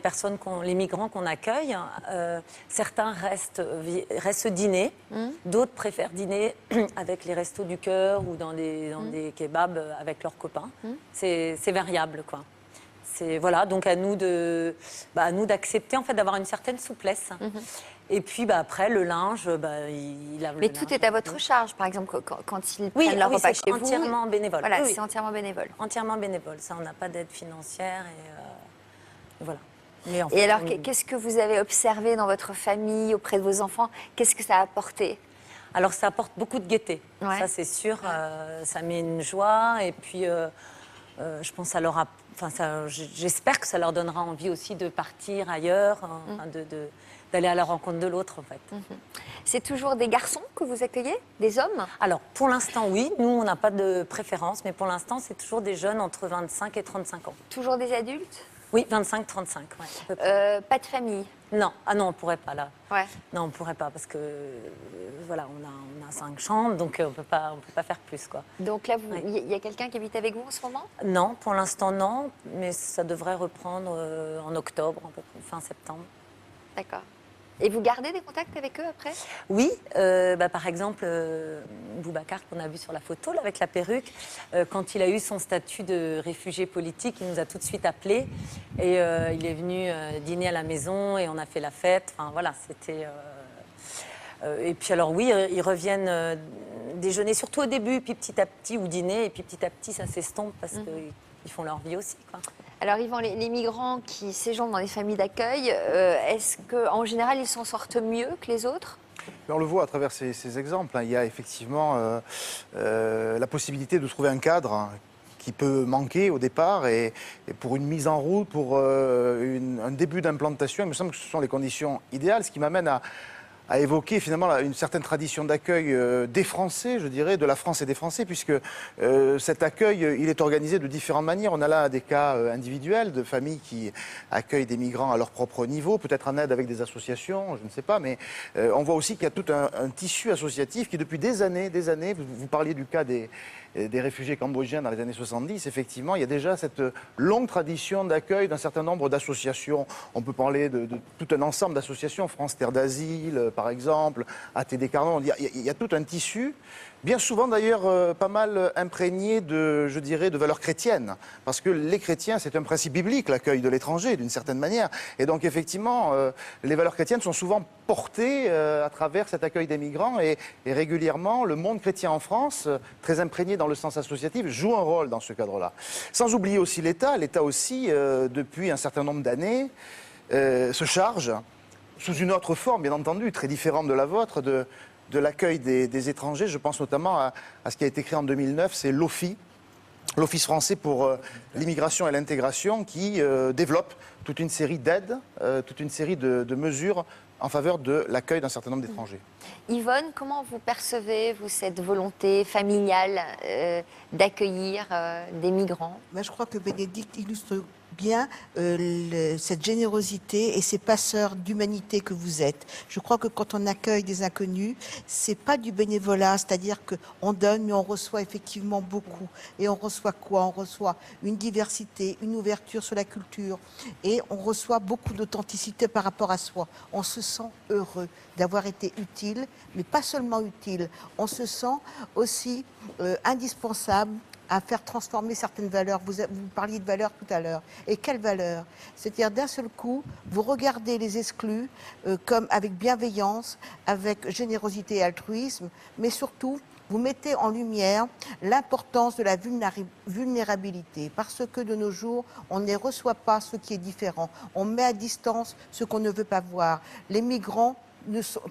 [SPEAKER 9] personnes, les migrants qu'on accueille. Certains restent dîner. D'autres préfèrent dîner avec les restos du cœur ou dans des kebabs avec leurs copains. C'est variable, quoi. Voilà, donc à nous d'accepter, en fait, d'avoir une certaine souplesse. Et puis après, le linge, il lave le linge.
[SPEAKER 6] Mais tout est à votre charge, par exemple, quand ils prennent leur repas chez vous?
[SPEAKER 9] Oui, c'est entièrement bénévole.
[SPEAKER 6] Voilà, c'est entièrement bénévole.
[SPEAKER 9] Entièrement bénévole, ça, on n'a pas d'aide financière et voilà.
[SPEAKER 6] Mais en fait, et alors, qu'est-ce que vous avez observé dans votre famille, auprès de vos enfants? Qu'est-ce que ça a apporté?
[SPEAKER 9] Alors, ça apporte beaucoup de gaieté, ça c'est sûr, ça met une joie et puis... je pense que ça leur a, j'espère que ça leur donnera envie aussi de partir ailleurs, d'aller à la rencontre de l'autre en fait.
[SPEAKER 6] C'est toujours des garçons que vous accueillez, des hommes?
[SPEAKER 9] Alors pour l'instant oui, nous on n'a pas de préférence, mais pour l'instant c'est toujours des jeunes entre 25 et 35 ans.
[SPEAKER 6] Toujours des adultes?
[SPEAKER 9] Oui, 25-35, ouais.
[SPEAKER 6] Pas de famille?
[SPEAKER 9] Non, ah non, on pourrait pas là.
[SPEAKER 6] Ouais.
[SPEAKER 9] Non, on pourrait pas parce que voilà, on a 5 chambres, donc on peut pas faire plus quoi.
[SPEAKER 6] Donc là, il y a quelqu'un qui habite avec vous en ce moment?
[SPEAKER 9] Non, pour l'instant non, mais ça devrait reprendre en octobre, à peu près, fin septembre.
[SPEAKER 6] D'accord. Et vous gardez des contacts avec eux après?
[SPEAKER 9] Oui, par exemple, Boubacar qu'on a vu sur la photo là, avec la perruque, quand il a eu son statut de réfugié politique, il nous a tout de suite appelés et il est venu dîner à la maison et on a fait la fête. Enfin voilà, c'était. Et puis alors oui, ils reviennent déjeuner, surtout au début, puis petit à petit, ou dîner, et puis petit à petit ça s'estompe parce qu'ils font leur vie aussi, quoi.
[SPEAKER 6] Alors Yvan, les migrants qui séjournent dans les familles d'accueil, est-ce qu'en général ils s'en sortent mieux que les autres?
[SPEAKER 2] On le voit à travers ces exemples. Il y a effectivement la possibilité de trouver un cadre qui peut manquer au départ et pour une mise en route, pour un début d'implantation, il me semble que ce sont les conditions idéales, ce qui m'amène à évoquer finalement une certaine tradition d'accueil des Français, je dirais, de la France et des Français, puisque cet accueil, il est organisé de différentes manières. On a là des cas individuels de familles qui accueillent des migrants à leur propre niveau, peut-être en aide avec des associations, je ne sais pas, mais on voit aussi qu'il y a tout un tissu associatif qui depuis des années, vous parliez du cas des réfugiés cambodgiens dans les années 70, effectivement, il y a déjà cette longue tradition d'accueil d'un certain nombre d'associations. On peut parler de tout un ensemble d'associations, France Terre d'Asile, par exemple, ATD Carnon. Il y a tout un tissu, bien souvent d'ailleurs pas mal imprégné je dirais, de valeurs chrétiennes. Parce que les chrétiens, c'est un principe biblique, l'accueil de l'étranger, d'une certaine manière. Et donc, effectivement, les valeurs chrétiennes sont souvent portées à travers cet accueil des migrants. Et régulièrement, le monde chrétien en France, très imprégné dans le sens associatif, joue un rôle dans ce cadre-là. Sans oublier aussi l'État. L'État aussi, depuis un certain nombre d'années, se charge, sous une autre forme, bien entendu, très différente de la vôtre, de l'accueil des étrangers. Je pense notamment à ce qui a été créé en 2009, c'est l'OFII, l'Office français pour l'immigration et l'intégration, qui développe toute une série d'aides, toute une série de mesures en faveur de l'accueil d'un certain nombre d'étrangers.
[SPEAKER 6] Yvonne, comment vous percevez, vous, cette volonté familiale d'accueillir des migrants?
[SPEAKER 12] Je crois que Bénédicte illustre bien cette générosité et ces passeurs d'humanité que vous êtes. Je crois que quand on accueille des inconnus, c'est pas du bénévolat, c'est-à-dire qu'on donne, mais on reçoit effectivement beaucoup. Et on reçoit quoi? On reçoit une diversité, une ouverture sur la culture, et on reçoit beaucoup d'authenticité par rapport à soi. On se sent heureux d'avoir été utile, mais pas seulement utile. On se sent aussi indispensable à faire transformer certaines valeurs. Vous parliez de valeurs tout à l'heure. Et quelles valeurs? C'est-à-dire d'un seul coup, vous regardez les exclus comme avec bienveillance, avec générosité et altruisme, mais surtout, vous mettez en lumière l'importance de la vulnérabilité, parce que de nos jours, on ne reçoit pas ce qui est différent. On met à distance ce qu'on ne veut pas voir. Les migrants,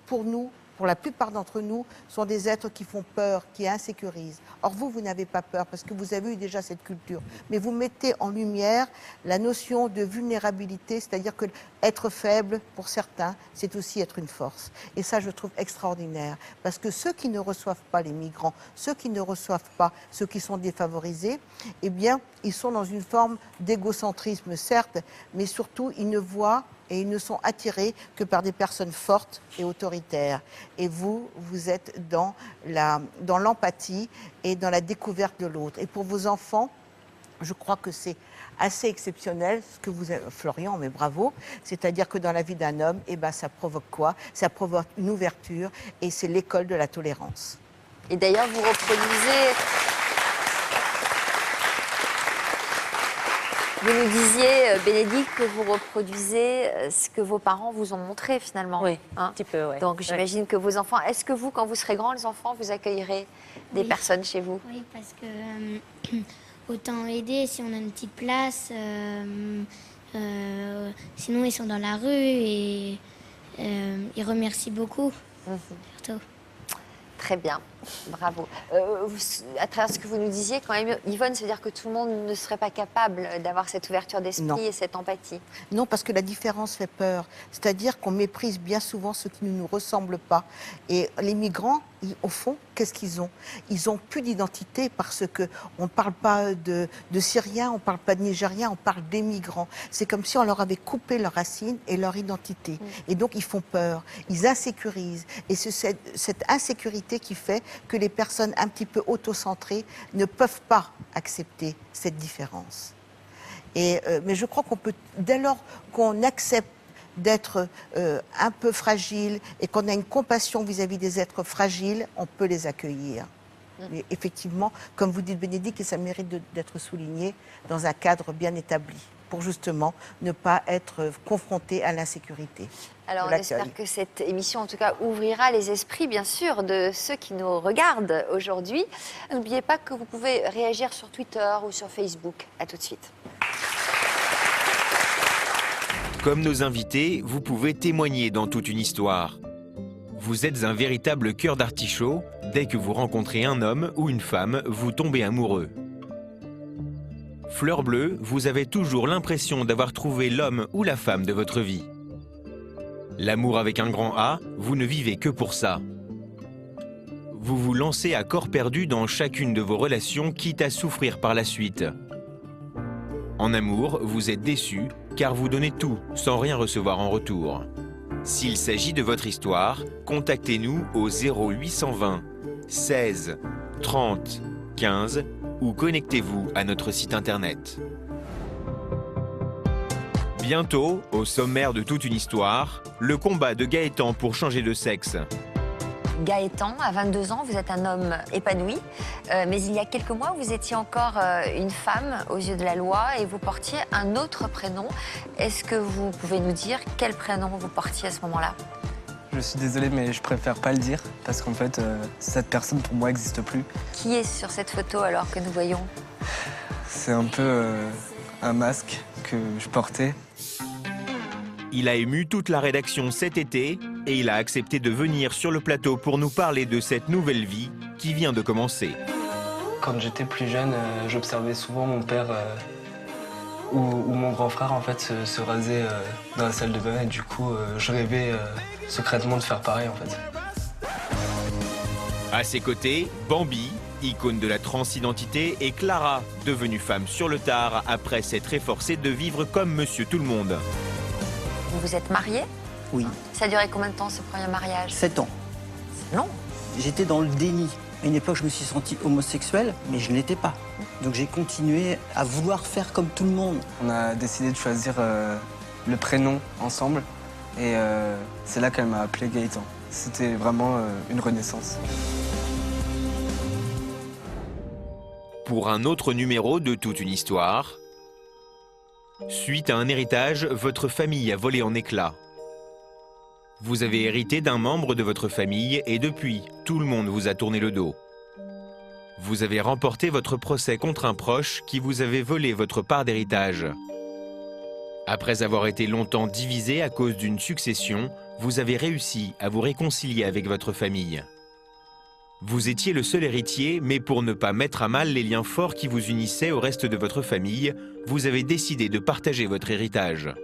[SPEAKER 12] pour nous, pour la plupart d'entre nous, sont des êtres qui font peur, qui insécurisent. Or, vous n'avez pas peur parce que vous avez eu déjà cette culture. Mais vous mettez en lumière la notion de vulnérabilité, c'est-à-dire que être faible, pour certains, c'est aussi être une force. Et ça, je trouve extraordinaire. Parce que ceux qui ne reçoivent pas les migrants, ceux qui ne reçoivent pas ceux qui sont défavorisés, eh bien, ils sont dans une forme d'égocentrisme, certes, mais surtout, ils ne voient et ils ne sont attirés que par des personnes fortes et autoritaires. Et vous, vous êtes dans l'empathie et dans la découverte de l'autre. Et pour vos enfants, je crois que c'est assez exceptionnel ce que vous avez, Florian, mais bravo. C'est-à-dire que dans la vie d'un homme, eh ben, ça provoque quoi? Ça provoque une ouverture et c'est l'école de la tolérance.
[SPEAKER 6] Et d'ailleurs, vous reproduisez... Vous nous disiez, Bénédicte, que vous reproduisez ce que vos parents vous ont montré finalement.
[SPEAKER 9] Oui, un petit peu, oui.
[SPEAKER 6] Donc j'imagine que vos enfants... Est-ce que vous, quand vous serez grands, les enfants, vous accueillerez des personnes chez vous?
[SPEAKER 10] Oui, parce que autant aider si on a une petite place. Sinon, ils sont dans la rue et ils remercient beaucoup, surtout.
[SPEAKER 6] Très bien. Bravo. À travers ce que vous nous disiez, quand même, Yvonne, ça veut dire que tout le monde ne serait pas capable d'avoir cette ouverture d'esprit et cette empathie.
[SPEAKER 12] Non, parce que la différence fait peur. C'est-à-dire qu'on méprise bien souvent ceux qui ne nous ressemblent pas. Et les migrants, au fond, qu'est-ce qu'ils ont? Ils n'ont plus d'identité parce qu'on ne parle pas de Syriens, on ne parle pas de Nigériens, on parle des migrants. C'est comme si on leur avait coupé leurs racines et leur identité. Et donc, ils font peur, ils insécurisent. Et c'est cette insécurité qui fait que les personnes un petit peu autocentrées ne peuvent pas accepter cette différence. Mais je crois qu'on peut, dès lors qu'on accepte d'être un peu fragile et qu'on a une compassion vis-à-vis des êtres fragiles, on peut les accueillir. Mais effectivement, comme vous dites Bénédicte, et ça mérite d'être souligné, dans un cadre bien établi, pour justement ne pas être confronté à l'insécurité.
[SPEAKER 6] Alors on espère que cette émission, en tout cas, ouvrira les esprits, bien sûr, de ceux qui nous regardent aujourd'hui. N'oubliez pas que vous pouvez réagir sur Twitter ou sur Facebook. À tout de suite.
[SPEAKER 1] Comme nos invités, vous pouvez témoigner dans toute une histoire. Vous êtes un véritable cœur d'artichaut. Dès que vous rencontrez un homme ou une femme, vous tombez amoureux. Fleur bleue, vous avez toujours l'impression d'avoir trouvé l'homme ou la femme de votre vie. L'amour avec un grand A, vous ne vivez que pour ça. Vous vous lancez à corps perdu dans chacune de vos relations, quitte à souffrir par la suite. En amour, vous êtes déçu, car vous donnez tout sans rien recevoir en retour. S'il s'agit de votre histoire, contactez-nous au 0820 16 30 15 ou connectez-vous à notre site internet. Bientôt, au sommaire de toute une histoire, le combat de Gaëtan pour changer de sexe.
[SPEAKER 6] Gaëtan, à 22 ans, vous êtes un homme épanoui, mais il y a quelques mois, vous étiez encore une femme aux yeux de la loi et vous portiez un autre prénom. Est-ce que vous pouvez nous dire quel prénom vous portiez à ce moment-là?
[SPEAKER 13] Je suis désolé, mais je préfère pas le dire, parce qu'en fait, cette personne, pour moi, n'existe plus.
[SPEAKER 6] Qui est sur cette photo, alors, que nous voyons?
[SPEAKER 13] C'est un peu un masque que je portais.
[SPEAKER 1] Il a ému toute la rédaction cet été et il a accepté de venir sur le plateau pour nous parler de cette nouvelle vie qui vient de commencer.
[SPEAKER 13] Quand j'étais plus jeune, j'observais souvent mon père ou mon grand frère en fait se raser dans la salle de bain et du coup je rêvais secrètement de faire pareil en fait.
[SPEAKER 1] À ses côtés, Bambi, icône de la transidentité, et Clara, devenue femme sur le tard après s'être efforcée de vivre comme Monsieur Tout-le-Monde.
[SPEAKER 6] Vous vous êtes marié?
[SPEAKER 14] Oui.
[SPEAKER 6] Ça a duré combien de temps, ce premier mariage?
[SPEAKER 14] 7 ans.
[SPEAKER 6] C'est long.
[SPEAKER 14] J'étais dans le déni. À une époque, je me suis senti homosexuel, mais je ne l'étais pas. Donc j'ai continué à vouloir faire comme tout le monde.
[SPEAKER 13] On a décidé de choisir le prénom ensemble et c'est là qu'elle m'a appelé Gaëtan. C'était vraiment une renaissance.
[SPEAKER 1] Pour un autre numéro de toute une histoire, suite à un héritage, votre famille a volé en éclats. Vous avez hérité d'un membre de votre famille et depuis, tout le monde vous a tourné le dos. Vous avez remporté votre procès contre un proche qui vous avait volé votre part d'héritage. Après avoir été longtemps divisé à cause d'une succession, vous avez réussi à vous réconcilier avec votre famille. Vous étiez le seul héritier, mais pour ne pas mettre à mal les liens forts qui vous unissaient au reste de votre famille, vous avez décidé de partager votre héritage.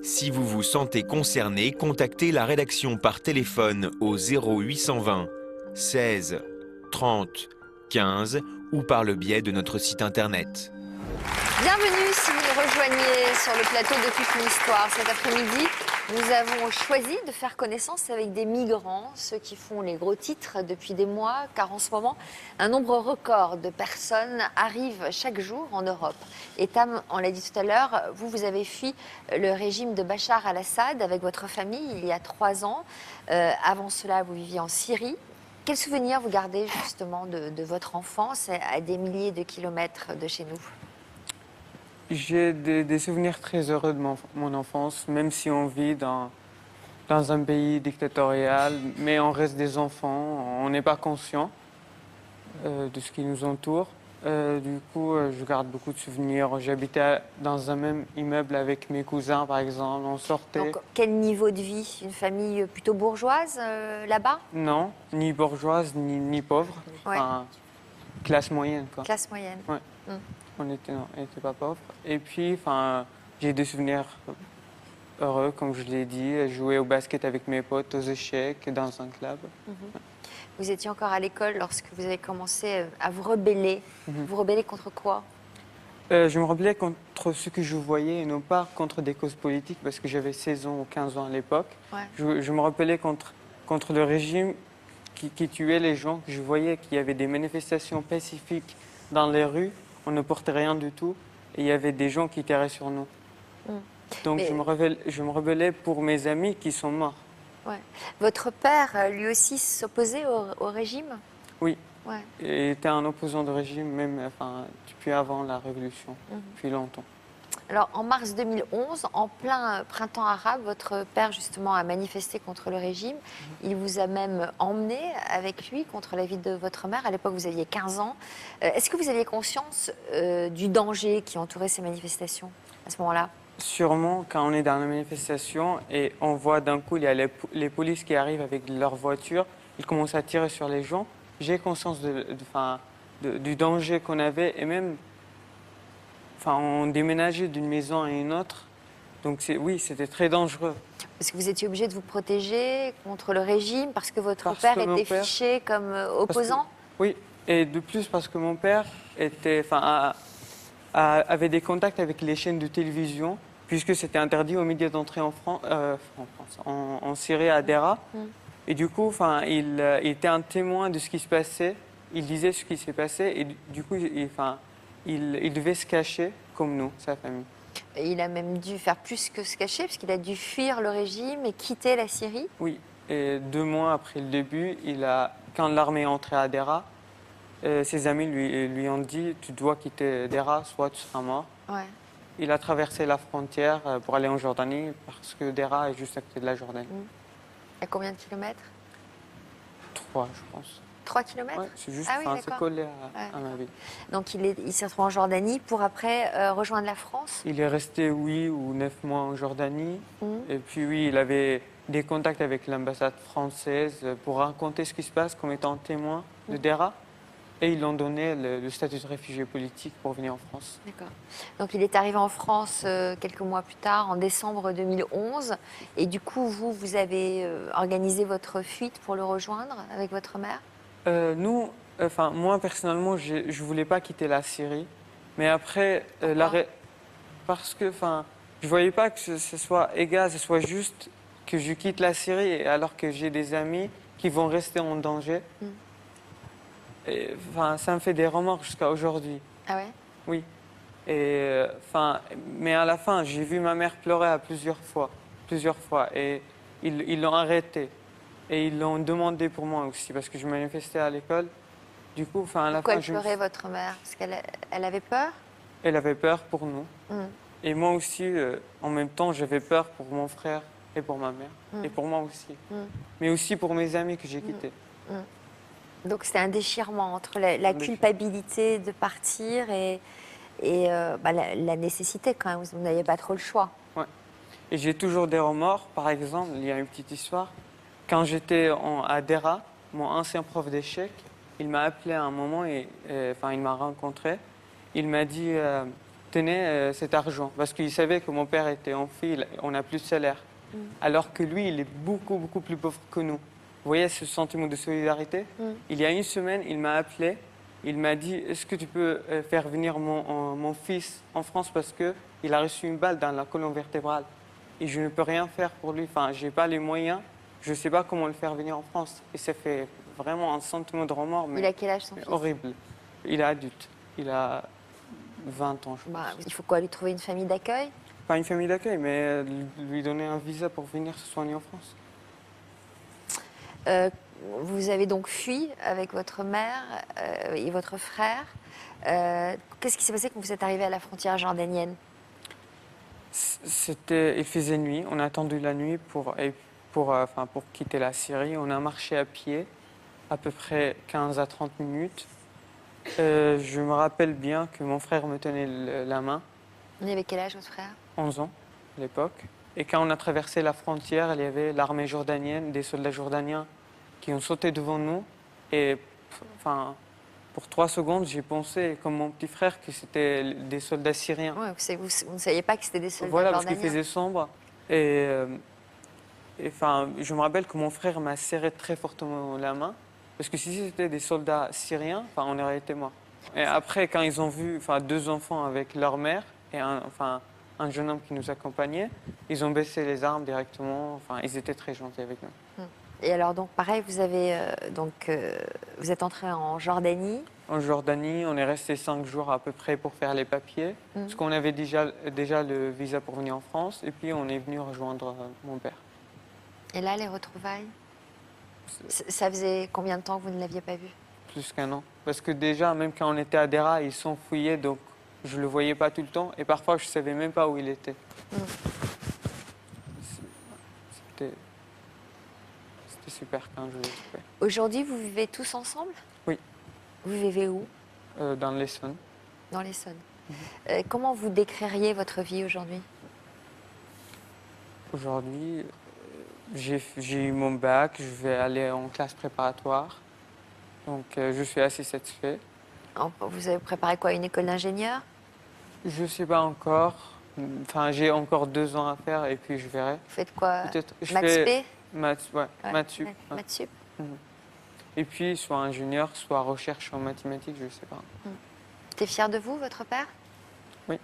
[SPEAKER 1] Si vous vous sentez concerné, contactez la rédaction par téléphone au 0820 16 30 15 ou par le biais de notre site internet.
[SPEAKER 6] Bienvenue si vous nous rejoignez sur le plateau de toute une histoire. Cet après-midi, nous avons choisi de faire connaissance avec des migrants, ceux qui font les gros titres depuis des mois, car en ce moment, un nombre record de personnes arrivent chaque jour en Europe. Et Tam, on l'a dit tout à l'heure, vous avez fui le régime de Bachar al-Assad avec votre famille il y a 3 ans. Avant cela, vous viviez en Syrie. Quels souvenirs vous gardez justement de votre enfance à des milliers de kilomètres de chez nous?
[SPEAKER 4] J'ai des souvenirs très heureux de mon enfance, même si on vit dans un pays dictatorial, mais on reste des enfants, on n'est pas conscient de ce qui nous entoure. Du coup, je garde beaucoup de souvenirs. J'habitais dans un même immeuble avec mes cousins, par exemple. On sortait.
[SPEAKER 6] Donc, quel niveau de vie? Une famille plutôt bourgeoise là-bas?
[SPEAKER 4] Non, ni bourgeoise, ni pauvre.
[SPEAKER 6] Ouais.
[SPEAKER 4] Enfin, classe moyenne, quoi.
[SPEAKER 6] Classe moyenne.
[SPEAKER 4] Ouais. On n'était pas pauvres. Et puis, enfin, j'ai des souvenirs heureux, comme je l'ai dit. Jouer au basket avec mes potes, aux échecs, dans un club.
[SPEAKER 6] Vous étiez encore à l'école lorsque vous avez commencé à vous rebeller. Vous rebellez contre quoi?
[SPEAKER 4] Je me rebellais contre ce que je voyais et non pas contre des causes politiques parce que j'avais 16 ans ou 15 ans à l'époque.
[SPEAKER 6] Ouais.
[SPEAKER 4] Je me rebellais contre le régime qui tuait les gens. Je voyais qu'il y avait des manifestations pacifiques dans les rues, on ne portait rien du tout et il y avait des gens qui tiraient sur nous. Donc je me rebellais pour mes amis qui sont morts.
[SPEAKER 6] Ouais. Votre père, lui aussi, s'opposait au régime?
[SPEAKER 4] Oui.
[SPEAKER 6] Ouais.
[SPEAKER 4] Il était un opposant de régime, même depuis avant la Révolution, depuis longtemps.
[SPEAKER 6] Alors, en mars 2011, en plein printemps arabe, votre père, justement, a manifesté contre le régime. Il vous a même emmené avec lui contre la vie de votre mère. À l'époque, vous aviez 15 ans. Est-ce que vous aviez conscience du danger qui entourait ces manifestations à ce moment-là?
[SPEAKER 4] Sûrement, quand on est dans la manifestation et on voit d'un coup, il y a les polices qui arrivent avec leur voiture, ils commencent à tirer sur les gens. J'ai conscience du danger qu'on avait et même, on déménageait d'une maison à une autre. Donc oui, c'était très dangereux.
[SPEAKER 6] Parce que vous étiez obligé de vous protéger contre le régime, parce que votre père était fiché comme opposant?
[SPEAKER 4] Oui, et de plus parce que mon père avait des contacts avec les chaînes de télévision, puisque c'était interdit aux médias d'entrer en Syrie, à Dera. Et du coup, il était un témoin de ce qui se passait. Il disait ce qui s'est passé et du coup, il devait se cacher comme nous, sa famille.
[SPEAKER 6] Et il a même dû faire plus que se cacher, parce qu'il a dû fuir le régime et quitter la Syrie.
[SPEAKER 4] Oui, et 2 mois après le début, quand l'armée est entrée à Dera, ses amis lui ont dit « Tu dois quitter Dera, soit tu seras mort ».
[SPEAKER 6] Ouais.
[SPEAKER 4] Il a traversé la frontière pour aller en Jordanie, parce que Dera est juste à côté de la Jordanie.
[SPEAKER 6] À combien de kilomètres?
[SPEAKER 4] 3, je pense.
[SPEAKER 6] 3 kilomètres?
[SPEAKER 4] Ouais, c'est juste,
[SPEAKER 6] oui,
[SPEAKER 4] c'est collé à ma ville.
[SPEAKER 6] Donc il s'est retrouvé en Jordanie pour après rejoindre la France?
[SPEAKER 4] Il est resté 8 ou 9 mois en Jordanie. Et puis oui, il avait des contacts avec l'ambassade française pour raconter ce qui se passe comme étant témoin de Dera. Et ils lui ont donné le statut de réfugié politique pour venir en France.
[SPEAKER 6] D'accord. Donc il est arrivé en France quelques mois plus tard, en décembre 2011. Et du coup, vous avez organisé votre fuite pour le rejoindre avec votre mère?
[SPEAKER 4] Moi personnellement, je ne voulais pas quitter la Syrie. Mais après, parce que je ne voyais pas que ce soit égal, ce soit juste que je quitte la Syrie alors que j'ai des amis qui vont rester en danger. Et, ça me fait des remords jusqu'à aujourd'hui.
[SPEAKER 6] Ah ouais?
[SPEAKER 4] Oui. Et, mais à la fin, j'ai vu ma mère pleurer à plusieurs fois. Et ils l'ont arrêtée. Et ils l'ont demandé pour moi aussi, parce que je manifestais à l'école. Du coup, à la
[SPEAKER 6] Pourquoi
[SPEAKER 4] fin...
[SPEAKER 6] elle pleurait, votre mère? Parce qu'elle avait peur?
[SPEAKER 4] Elle avait peur pour nous. Et moi aussi, en même temps, j'avais peur pour mon frère et pour ma mère. Et pour moi aussi. Mais aussi pour mes amis que j'ai quittés.
[SPEAKER 6] Donc c'était un déchirement entre la culpabilité de partir et la nécessité quand même. Vous n'aviez pas trop le choix.
[SPEAKER 4] Ouais. Et j'ai toujours des remords. Par exemple, il y a une petite histoire. Quand j'étais à Dera, mon ancien prof d'échecs, il m'a appelé à un moment et il m'a rencontré. Il m'a dit tenez cet argent, parce qu'il savait que mon père était en fille, on n'a plus de salaire. Alors que lui, il est beaucoup, beaucoup plus pauvre que nous. Vous voyez ce sentiment de solidarité? Il y a une semaine, il m'a appelé. Il m'a dit, est-ce que tu peux faire venir mon fils en France parce qu'il a reçu une balle dans la colonne vertébrale. Et je ne peux rien faire pour lui. Je n'ai pas les moyens. Je ne sais pas comment le faire venir en France. Et ça fait vraiment un sentiment de remords. Mais
[SPEAKER 6] il a quel âge son fils?
[SPEAKER 4] Horrible. Il est adulte. Il a 20 ans, je pense.
[SPEAKER 6] Il faut quoi, lui trouver une famille d'accueil?
[SPEAKER 4] Pas une famille d'accueil, mais lui donner un visa pour venir se soigner en France.
[SPEAKER 6] Vous avez donc fui avec votre mère et votre frère. Qu'est-ce qui s'est passé quand vous êtes arrivé à la frontière jordanienne?
[SPEAKER 4] Il faisait nuit. On a attendu la nuit pour quitter la Syrie. On a marché à pied à peu près 15 à 30 minutes. Je me rappelle bien que mon frère me tenait la main,
[SPEAKER 6] Il avait quel âge, votre frère?
[SPEAKER 4] 11 ans à l'époque. Et quand on a traversé la frontière, il y avait l'armée jordanienne, des soldats jordaniens qui ont sauté devant nous. Et enfin, pour 3 secondes, j'ai pensé, comme mon petit frère, que c'était des soldats syriens.
[SPEAKER 6] Ouais, vous ne saviez pas que c'était des soldats
[SPEAKER 4] Voilà, parce
[SPEAKER 6] jordaniens.
[SPEAKER 4] qu'il faisait sombre. Et enfin, je me rappelle que mon frère m'a serré très fortement la main. Parce que si c'était des soldats syriens, enfin, on aurait été morts. Et après, quand ils ont vu 2 enfants avec leur mère et un jeune homme qui nous accompagnait, ils ont baissé les armes directement. Enfin, ils étaient très gentils avec nous.
[SPEAKER 6] Et alors, donc, pareil, vous êtes entré en Jordanie.
[SPEAKER 4] En Jordanie, on est resté 5 jours à peu près pour faire les papiers. Parce qu'on avait déjà le visa pour venir en France. Et puis, on est venu rejoindre mon père.
[SPEAKER 6] Et là, les retrouvailles, ça faisait combien de temps que vous ne l'aviez pas vu?
[SPEAKER 4] Plus qu'1 an. Parce que déjà, même quand on était à Dera, ils s'enfuyaient, donc je le voyais pas tout le temps. Et parfois, je savais même pas où il était. C'était super quand je l'ai trouvé.
[SPEAKER 6] Aujourd'hui, vous vivez tous ensemble?
[SPEAKER 4] Oui.
[SPEAKER 6] Vous vivez où?
[SPEAKER 4] Dans l'Essonne.
[SPEAKER 6] Dans l'Essonne. Comment vous décririez votre vie aujourd'hui?
[SPEAKER 4] Aujourd'hui, j'ai eu mon bac, je vais aller en classe préparatoire. Donc, je suis assez satisfait.
[SPEAKER 6] Vous avez préparé quoi, une école d'ingénieur?
[SPEAKER 4] Je ne sais pas encore. Enfin, j'ai encore 2 ans à faire et puis je verrai.
[SPEAKER 6] Vous faites quoi?
[SPEAKER 4] Maths
[SPEAKER 6] P?
[SPEAKER 4] Maths, ouais, maths sup.
[SPEAKER 6] Maths sup.
[SPEAKER 4] Et puis, soit ingénieur, soit recherche en mathématiques, je ne sais pas.
[SPEAKER 6] T'es fier de vous, votre père?
[SPEAKER 4] Oui.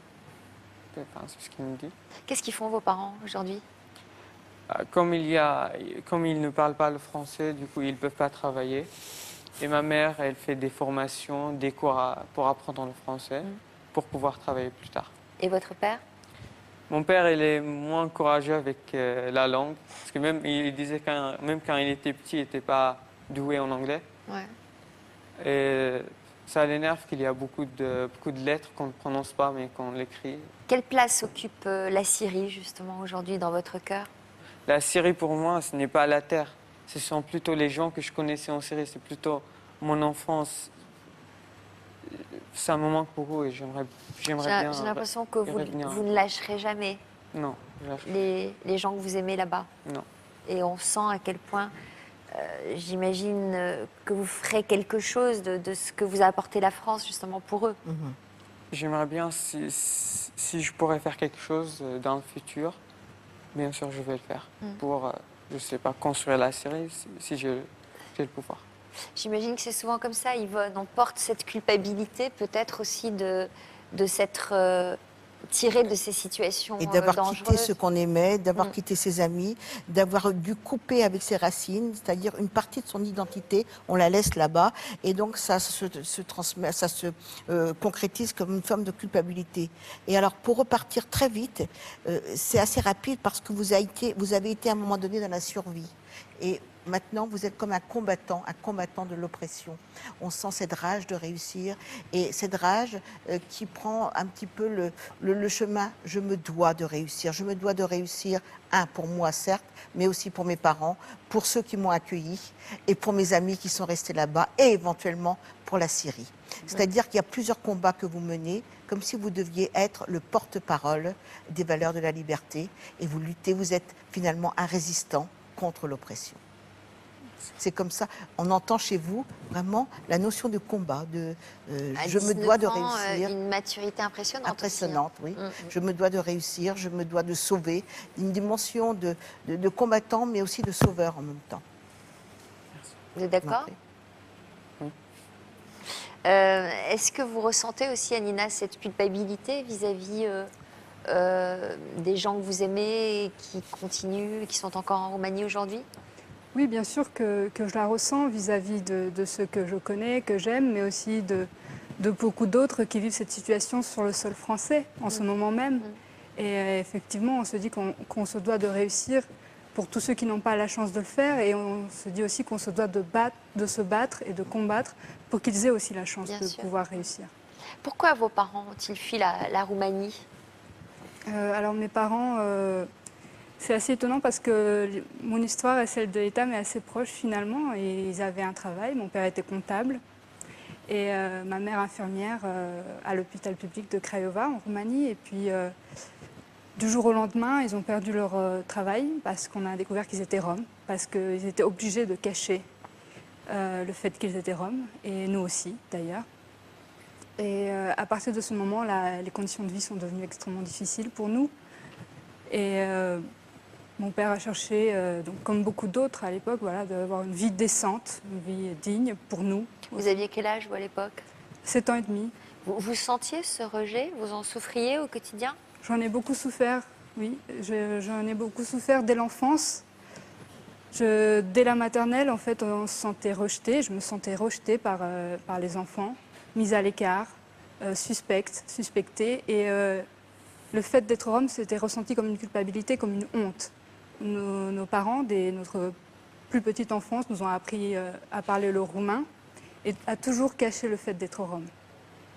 [SPEAKER 4] Enfin, c'est ce qu'il me dit.
[SPEAKER 6] Qu'est-ce qu'ils font vos parents aujourd'hui?
[SPEAKER 4] Comme ils ne parlent pas le français, du coup, ils ne peuvent pas travailler. Et ma mère, elle fait des formations, des cours pour apprendre le français, pour pouvoir travailler plus tard.
[SPEAKER 6] Et votre père?
[SPEAKER 4] Mon père, il est moins courageux avec la langue. Parce que même, il disait même quand il était petit, il n'était pas doué en anglais.
[SPEAKER 6] Ouais.
[SPEAKER 4] Et ça l'énerve qu'il y a beaucoup de lettres qu'on ne prononce pas, mais qu'on l'écrit.
[SPEAKER 6] Quelle place occupe la Syrie, justement, aujourd'hui, dans votre cœur?
[SPEAKER 4] La Syrie, pour moi, ce n'est pas la terre. Ce sont plutôt les gens que je connaissais en Syrie. C'est plutôt mon enfance. Ça me manque beaucoup et j'aimerais bien.
[SPEAKER 6] J'ai l'impression que vous ne lâcherez jamais.
[SPEAKER 4] Non.
[SPEAKER 6] Les gens que vous aimez là-bas.
[SPEAKER 4] Non.
[SPEAKER 6] Et on sent à quel point, j'imagine, que vous ferez quelque chose de ce que vous a apporté la France, justement, pour eux.
[SPEAKER 4] J'aimerais bien, si je pourrais faire quelque chose dans le futur, bien sûr, je vais le faire. Pour, je ne sais pas, construire la Syrie, si j'ai le pouvoir.
[SPEAKER 6] J'imagine que c'est souvent comme ça, Yvonne. On porte cette culpabilité, peut-être aussi de s'être tiré de ces situations
[SPEAKER 12] et d'avoir
[SPEAKER 6] dangereuses.
[SPEAKER 12] quitté ce qu'on aimait, d'avoir quitté ses amis, d'avoir dû couper avec ses racines, c'est-à-dire une partie de son identité, on la laisse là-bas, et donc ça se transmet, ça se concrétise comme une forme de culpabilité. Et alors pour repartir très vite, c'est assez rapide parce que vous avez été à un moment donné dans la survie. Et maintenant, vous êtes comme un combattant de l'oppression. On sent cette rage de réussir et cette rage qui prend un petit peu le chemin. Je me dois de réussir. Je me dois de réussir, pour moi certes, mais aussi pour mes parents, pour ceux qui m'ont accueilli et pour mes amis qui sont restés là-bas et éventuellement pour la Syrie. C'est-à-dire qu'il y a plusieurs combats que vous menez, comme si vous deviez être le porte-parole des valeurs de la liberté et vous luttez, vous êtes finalement un résistant contre l'oppression. C'est comme ça, on entend chez vous vraiment la notion de combat, de je me dois de réussir.
[SPEAKER 6] Une maturité impressionnante.
[SPEAKER 12] Impressionnante,
[SPEAKER 6] aussi, hein.
[SPEAKER 12] oui. Je me dois de réussir, je me dois de sauver. Une dimension de combattant, mais aussi de sauveur en même temps.
[SPEAKER 6] Vous êtes d'accord?
[SPEAKER 4] Oui.
[SPEAKER 6] Est-ce que vous ressentez aussi, Anina, cette culpabilité vis-à-vis des gens que vous aimez et qui continuent, qui sont encore en Roumanie aujourd'hui?
[SPEAKER 3] Oui, bien sûr que je la ressens vis-à-vis de ceux que je connais, que j'aime, mais aussi de beaucoup d'autres qui vivent cette situation sur le sol français en ce moment même. Et effectivement, on se dit qu'on se doit de réussir pour tous ceux qui n'ont pas la chance de le faire, et on se dit aussi qu'on se doit de se battre et de combattre pour qu'ils aient aussi la chance de pouvoir réussir.
[SPEAKER 6] Pourquoi vos parents ont-ils fui la Roumanie?
[SPEAKER 3] Alors mes parents... C'est assez étonnant parce que mon histoire et celle de Etam est assez proche finalement. Et ils avaient un travail, mon père était comptable. Et ma mère infirmière à l'hôpital public de Craiova, en Roumanie. Et puis, du jour au lendemain, ils ont perdu leur travail parce qu'on a découvert qu'ils étaient roms, parce qu'ils étaient obligés de cacher le fait qu'ils étaient roms, et nous aussi, d'ailleurs. Et à partir de ce moment, les conditions de vie sont devenues extrêmement difficiles pour nous. Et mon père a cherché, donc, comme beaucoup d'autres à l'époque, voilà, d'avoir une vie décente, une vie digne pour nous.
[SPEAKER 6] Vous aviez quel âge, vous, à l'époque?
[SPEAKER 3] 7 ans et demi.
[SPEAKER 6] Vous sentiez ce rejet? Vous en souffriez au quotidien?
[SPEAKER 3] J'en ai beaucoup souffert, oui. J'en ai beaucoup souffert dès l'enfance. Dès la maternelle, en fait, on se sentait rejeté. Je me sentais rejetée par les enfants, mise à l'écart, suspectée. Et le fait d'être rome, c'était ressenti comme une culpabilité, comme une honte. Nos parents, dès notre plus petite enfance, nous ont appris à parler le roumain et à toujours cacher le fait d'être rome.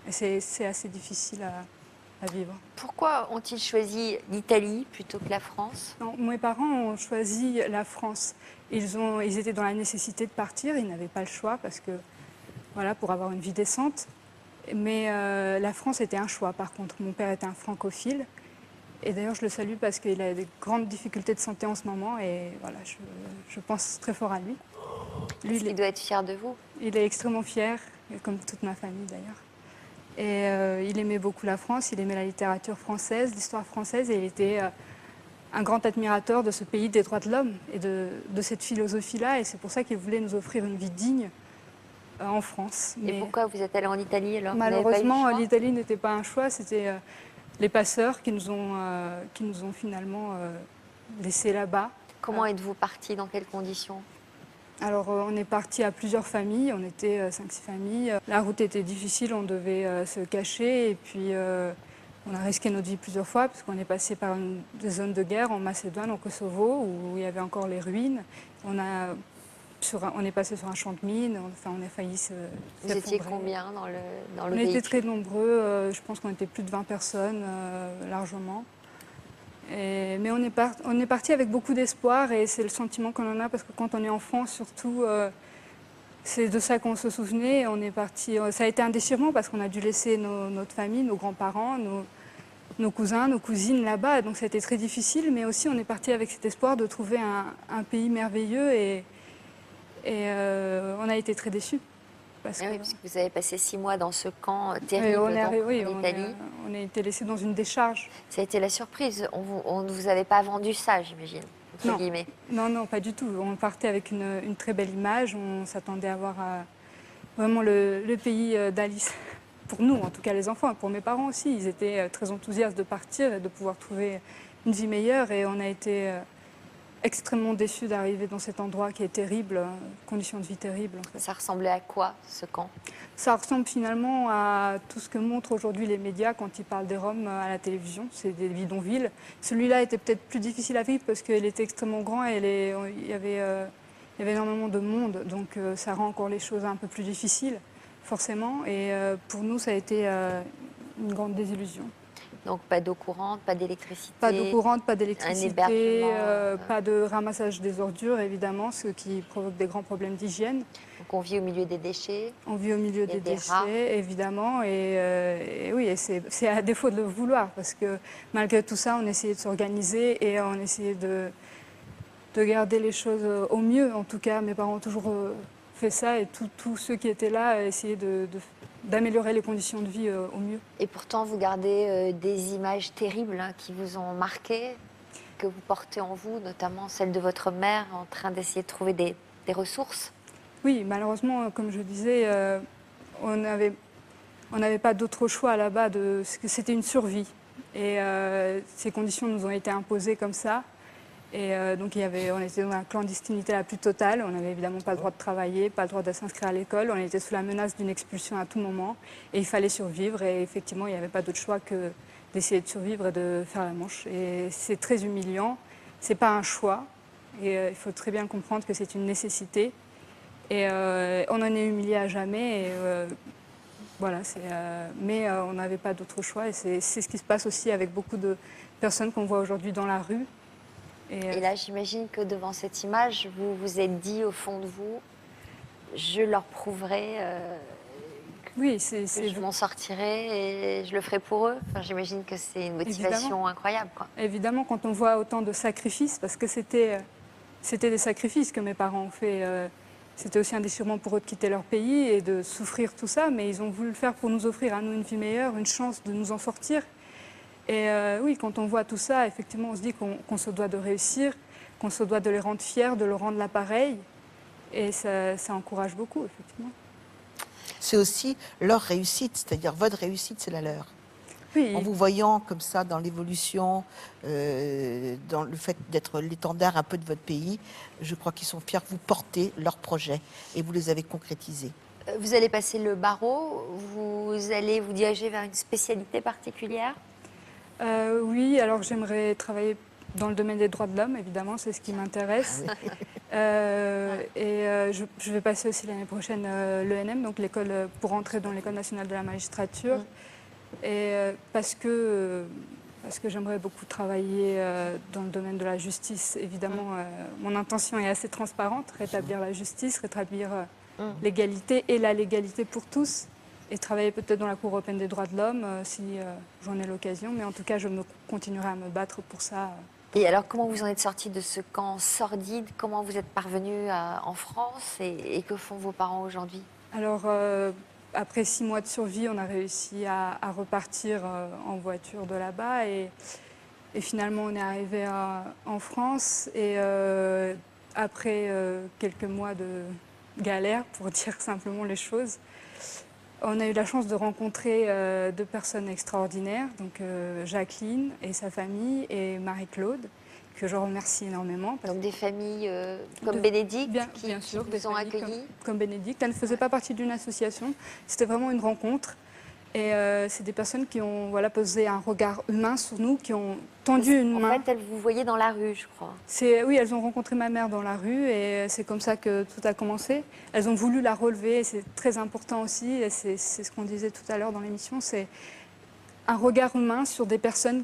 [SPEAKER 3] Et c'est assez difficile à vivre.
[SPEAKER 6] Pourquoi ont-ils choisi l'Italie plutôt que la France?
[SPEAKER 3] Non, mes parents ont choisi la France. Ils étaient dans la nécessité de partir, ils n'avaient pas le choix parce que, voilà, pour avoir une vie décente. Mais la France était un choix, par contre. Mon père était un francophile. Et d'ailleurs, je le salue parce qu'il a des grandes difficultés de santé en ce moment. Et voilà, je pense très fort à lui.
[SPEAKER 6] Il doit être fier de vous.
[SPEAKER 3] Il est extrêmement fier, comme toute ma famille d'ailleurs. Et il aimait beaucoup la France, il aimait la littérature française, l'histoire française. Et il était un grand admirateur de ce pays des droits de l'homme et de cette philosophie-là. Et c'est pour ça qu'il voulait nous offrir une vie digne en France.
[SPEAKER 6] Et pourquoi vous êtes allé en Italie alors?
[SPEAKER 3] Malheureusement, l'Italie n'était pas un choix, c'était les passeurs qui nous ont finalement laissés là-bas.
[SPEAKER 6] Comment êtes-vous parti? Dans quelles conditions?
[SPEAKER 3] Alors, on est parti à plusieurs familles, on était 5-6 familles. La route était difficile, on devait se cacher et puis on a risqué notre vie plusieurs fois parce qu'on est passé par des zones de guerre en Macédoine, au Kosovo, où il y avait encore les ruines. On est passé sur un champ de mines, on a failli s'effondrer.
[SPEAKER 6] Vous étiez combien dans le
[SPEAKER 3] On
[SPEAKER 6] véhicule?
[SPEAKER 3] était très nombreux, je pense qu'on était plus de 20 personnes, largement. Mais on est parti avec beaucoup d'espoir et c'est le sentiment qu'on en a parce que quand on est enfant, surtout, c'est de ça qu'on se souvenait. Et on est parti, ça a été un déchirement parce qu'on a dû laisser notre famille, nos grands-parents, nos cousins, nos cousines là-bas. Donc ça a été très difficile, mais aussi on est parti avec cet espoir de trouver un pays merveilleux et on a été très déçus.
[SPEAKER 6] Parce que vous avez passé 6 mois dans ce camp terrible en Italie.
[SPEAKER 3] On a été laissés dans une décharge.
[SPEAKER 6] Ça a été la surprise. On ne vous avait pas vendu ça, j'imagine, entre guillemets.
[SPEAKER 3] Non, pas du tout. On partait avec une très belle image. On s'attendait à voir vraiment le pays d'Alice. Pour nous, en tout cas les enfants, pour mes parents aussi. Ils étaient très enthousiastes de partir et de pouvoir trouver une vie meilleure. Et on a été extrêmement déçus d'arriver dans cet endroit qui est terrible, conditions de vie terribles. En fait.
[SPEAKER 6] Ça ressemblait à quoi, ce camp?
[SPEAKER 3] Ça ressemble finalement à tout ce que montrent aujourd'hui les médias quand ils parlent des Roms à la télévision. C'est des bidonvilles. Celui-là était peut-être plus difficile à vivre parce qu'il était extrêmement grand et il y avait énormément de monde. Donc ça rend encore les choses un peu plus difficiles, forcément. Et pour nous, ça a été une grande désillusion.
[SPEAKER 6] Donc pas d'eau courante, pas d'électricité.
[SPEAKER 3] Pas d'eau courante, pas d'électricité, pas de ramassage des ordures, évidemment, ce qui provoque des grands problèmes d'hygiène.
[SPEAKER 6] Donc on vit au milieu des déchets.
[SPEAKER 3] On vit au milieu des déchets,
[SPEAKER 6] rats.
[SPEAKER 3] Évidemment. Et oui, c'est à défaut de le vouloir, parce que malgré tout ça, on essayait de s'organiser et on essayait de garder les choses au mieux. En tout cas, mes parents ont toujours fait ça et tous ceux qui étaient là essayaient d'améliorer les conditions de vie au mieux.
[SPEAKER 6] Et pourtant, vous gardez des images terribles qui vous ont marqué, que vous portez en vous, notamment celle de votre mère en train d'essayer de trouver des ressources.
[SPEAKER 3] Oui, malheureusement, comme je disais, on n'avait pas d'autre choix là-bas, c'était une survie. Et ces conditions nous ont été imposées comme ça. Et donc on était dans la clandestinité la plus totale. On n'avait évidemment pas le droit de travailler, pas le droit de s'inscrire à l'école. On était sous la menace d'une expulsion à tout moment. Et il fallait survivre. Et effectivement, il n'y avait pas d'autre choix que d'essayer de survivre et de faire la manche. Et c'est très humiliant. Ce n'est pas un choix. Et il faut très bien comprendre que c'est une nécessité. Et on en est humilié à jamais. Et, voilà, mais on n'avait pas d'autre choix. Et c'est ce qui se passe aussi avec beaucoup de personnes qu'on voit aujourd'hui dans la rue.
[SPEAKER 6] Et là, j'imagine que devant cette image, vous vous êtes dit au fond de vous, je leur prouverai
[SPEAKER 3] Oui,
[SPEAKER 6] je m'en sortirai et je le ferai pour eux. Enfin, j'imagine que c'est une motivation incroyable, quoi.
[SPEAKER 3] Évidemment, quand on voit autant de sacrifices, parce que c'était des sacrifices que mes parents ont fait. C'était aussi un déchirement pour eux de quitter leur pays et de souffrir tout ça, mais ils ont voulu le faire pour nous offrir à nous une vie meilleure, une chance de nous en sortir. Et oui, quand on voit tout ça, effectivement, on se dit qu'on se doit de réussir, qu'on se doit de les rendre fiers, de leur rendre l'appareil. Et ça encourage beaucoup, effectivement.
[SPEAKER 12] C'est aussi leur réussite, c'est-à-dire votre réussite, c'est la leur.
[SPEAKER 3] Oui.
[SPEAKER 12] En vous voyant comme ça dans l'évolution, dans le fait d'être l'étendard un peu de votre pays, je crois qu'ils sont fiers que vous portez leurs projets et vous les avez concrétisés.
[SPEAKER 6] Vous allez passer le barreau, vous allez vous diriger vers une spécialité particulière?
[SPEAKER 3] Oui, alors j'aimerais travailler dans le domaine des droits de l'homme, évidemment, c'est ce qui m'intéresse. Je vais passer aussi l'année prochaine l'ENM, donc l'école pour entrer dans l'École nationale de la magistrature. Parce que j'aimerais beaucoup travailler dans le domaine de la justice. Évidemment, mon intention est assez transparente, rétablir la justice, rétablir l'égalité et la légalité pour tous. Et travailler peut-être dans la Cour européenne des droits de l'homme si j'en ai l'occasion. Mais en tout cas, je continuerai à me battre pour ça.
[SPEAKER 6] Et alors, comment vous en êtes sorti de ce camp sordide? Comment vous êtes parvenu en France et que font vos parents aujourd'hui?
[SPEAKER 3] Alors, après 6 mois de survie, on a réussi à repartir en voiture de là-bas. Et finalement, on est arrivé en France. Et après quelques mois de galère, pour dire simplement les choses, on a eu la chance de rencontrer 2 personnes extraordinaires, donc Jacqueline et sa famille et Marie-Claude, que je remercie énormément.
[SPEAKER 6] Donc des familles comme Bénédicte
[SPEAKER 3] bien sûr,
[SPEAKER 6] qui vous ont accueillis
[SPEAKER 3] comme Bénédicte. Elle ne faisait pas partie d'une association, c'était vraiment une rencontre. Et c'est des personnes qui ont posé un regard humain sur nous, qui ont tendu une main.
[SPEAKER 6] En fait, elles vous voyaient dans la rue, je crois.
[SPEAKER 3] Oui, elles ont rencontré ma mère dans la rue et c'est comme ça que tout a commencé. Elles ont voulu la relever et c'est très important aussi, et c'est ce qu'on disait tout à l'heure dans l'émission, c'est un regard humain sur des personnes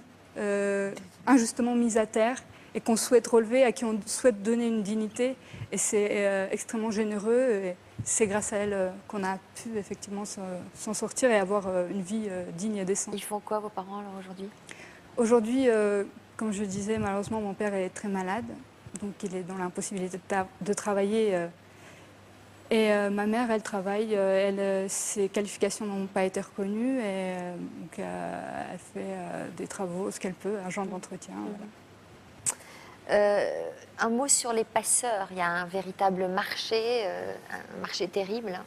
[SPEAKER 3] injustement mises à terre et qu'on souhaite relever, à qui on souhaite donner une dignité. Et c'est extrêmement généreux. Et c'est grâce à elles qu'on a pu effectivement s'en sortir et avoir une vie digne et décente.
[SPEAKER 6] Ils font quoi, vos parents, alors, aujourd'hui?
[SPEAKER 3] Aujourd'hui, comme je disais, malheureusement, mon père est très malade. Donc, il est dans l'impossibilité de travailler. Et ma mère, elle travaille. Ses qualifications n'ont pas été reconnues. Et donc, elle fait des travaux, ce qu'elle peut, agent d'entretien. Voilà.
[SPEAKER 6] Un mot sur les passeurs. Il y a un véritable marché, un marché terrible.